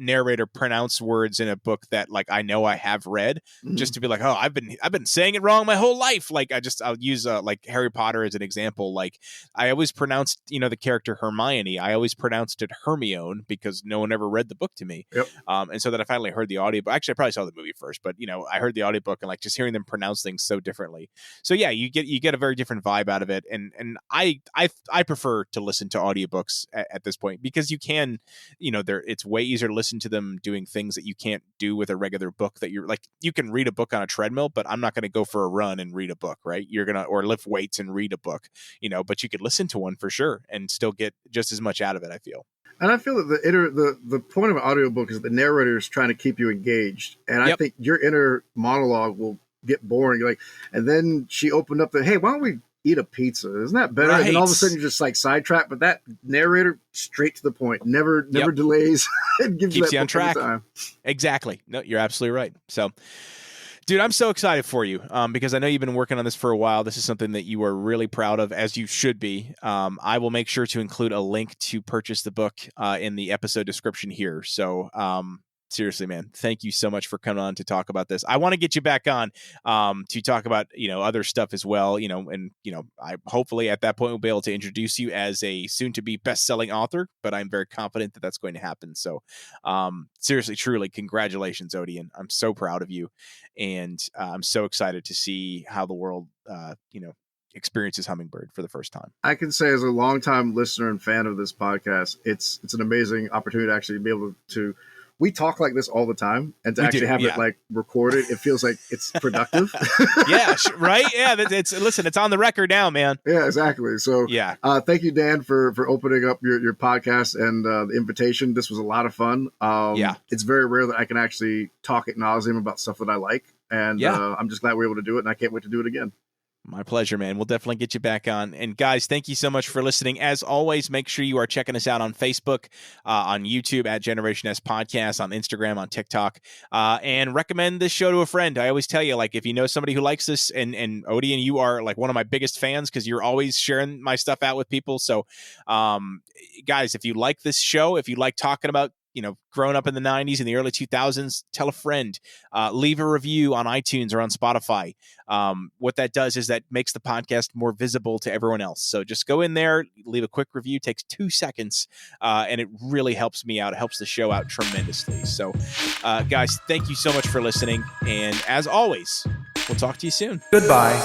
narrator pronounce words in a book that like I know I have read, just to be like, oh, I've been saying it wrong my whole life. Like I'll use like Harry Potter as an example. Like I always pronounced the character Hermione, I always pronounced it Hermione because no one ever read the book to me. And so that I finally heard the audiobook. Actually, I probably saw the movie first, but I heard the audiobook and like just hearing them pronounce things so differently. So yeah, you get a very different vibe out of it. And I prefer to listen to audiobooks at this point, because you can, it's way easier to listen to them doing things that you can't do with a regular book. That you're like, you can read a book on a treadmill, but I'm not going to go for a run and read a book, right? You're gonna, or lift weights and read a book, but you could listen to one for sure and still get just as much out of it, I feel. And I feel that the point of an audiobook is that the narrator is trying to keep you engaged. And I think your inner monologue will get boring. You're like, and then she opened up hey, why don't we eat a pizza? Isn't that better? Right. And all of a sudden you're just like sidetracked, but that narrator straight to the point, never delays and gives keeps you on track. Time. Exactly. No, you're absolutely right. So, dude, I'm so excited for you because I know you've been working on this for a while. This is something that you are really proud of, as you should be. I will make sure to include a link to purchase the book in the episode description here. So, seriously, man, thank you so much for coming on to talk about this. I want to get you back on to talk about, other stuff as well, and, I hopefully at that point will be able to introduce you as a soon to be best-selling author, but I'm very confident that that's going to happen. So seriously, truly, congratulations, Odian. I'm so proud of you. And I'm so excited to see how the world, experiences Hummingbird for the first time. I can say, as a longtime listener and fan of this podcast, it's an amazing opportunity to actually be able to, we talk like this all the time, and to actually have it like recorded, it feels like it's productive. Yeah, right. Yeah, it's on the record now, man. Yeah, exactly. So thank you, Dan, for opening up your podcast and the invitation. This was a lot of fun. It's very rare that I can actually talk ad nauseum about stuff that I like, and I'm just glad we're able to do it, and I can't wait to do it again. My pleasure, man. We'll definitely get you back on. And guys, thank you so much for listening. As always, make sure you are checking us out on Facebook, on YouTube at Generation S Podcast, on Instagram, on TikTok, and recommend this show to a friend. I always tell you, like, if you know somebody who likes this, and Odian, you are like one of my biggest fans because you're always sharing my stuff out with people. So, guys, if you like this show, if you like talking about growing up in the 90s and the early 2000s, tell a friend, leave a review on iTunes or on Spotify. What that does is that makes the podcast more visible to everyone else. So just go in there, leave a quick review, takes 2 seconds, and it really helps me out. It helps the show out tremendously. So guys, thank you so much for listening. And as always, we'll talk to you soon. Goodbye.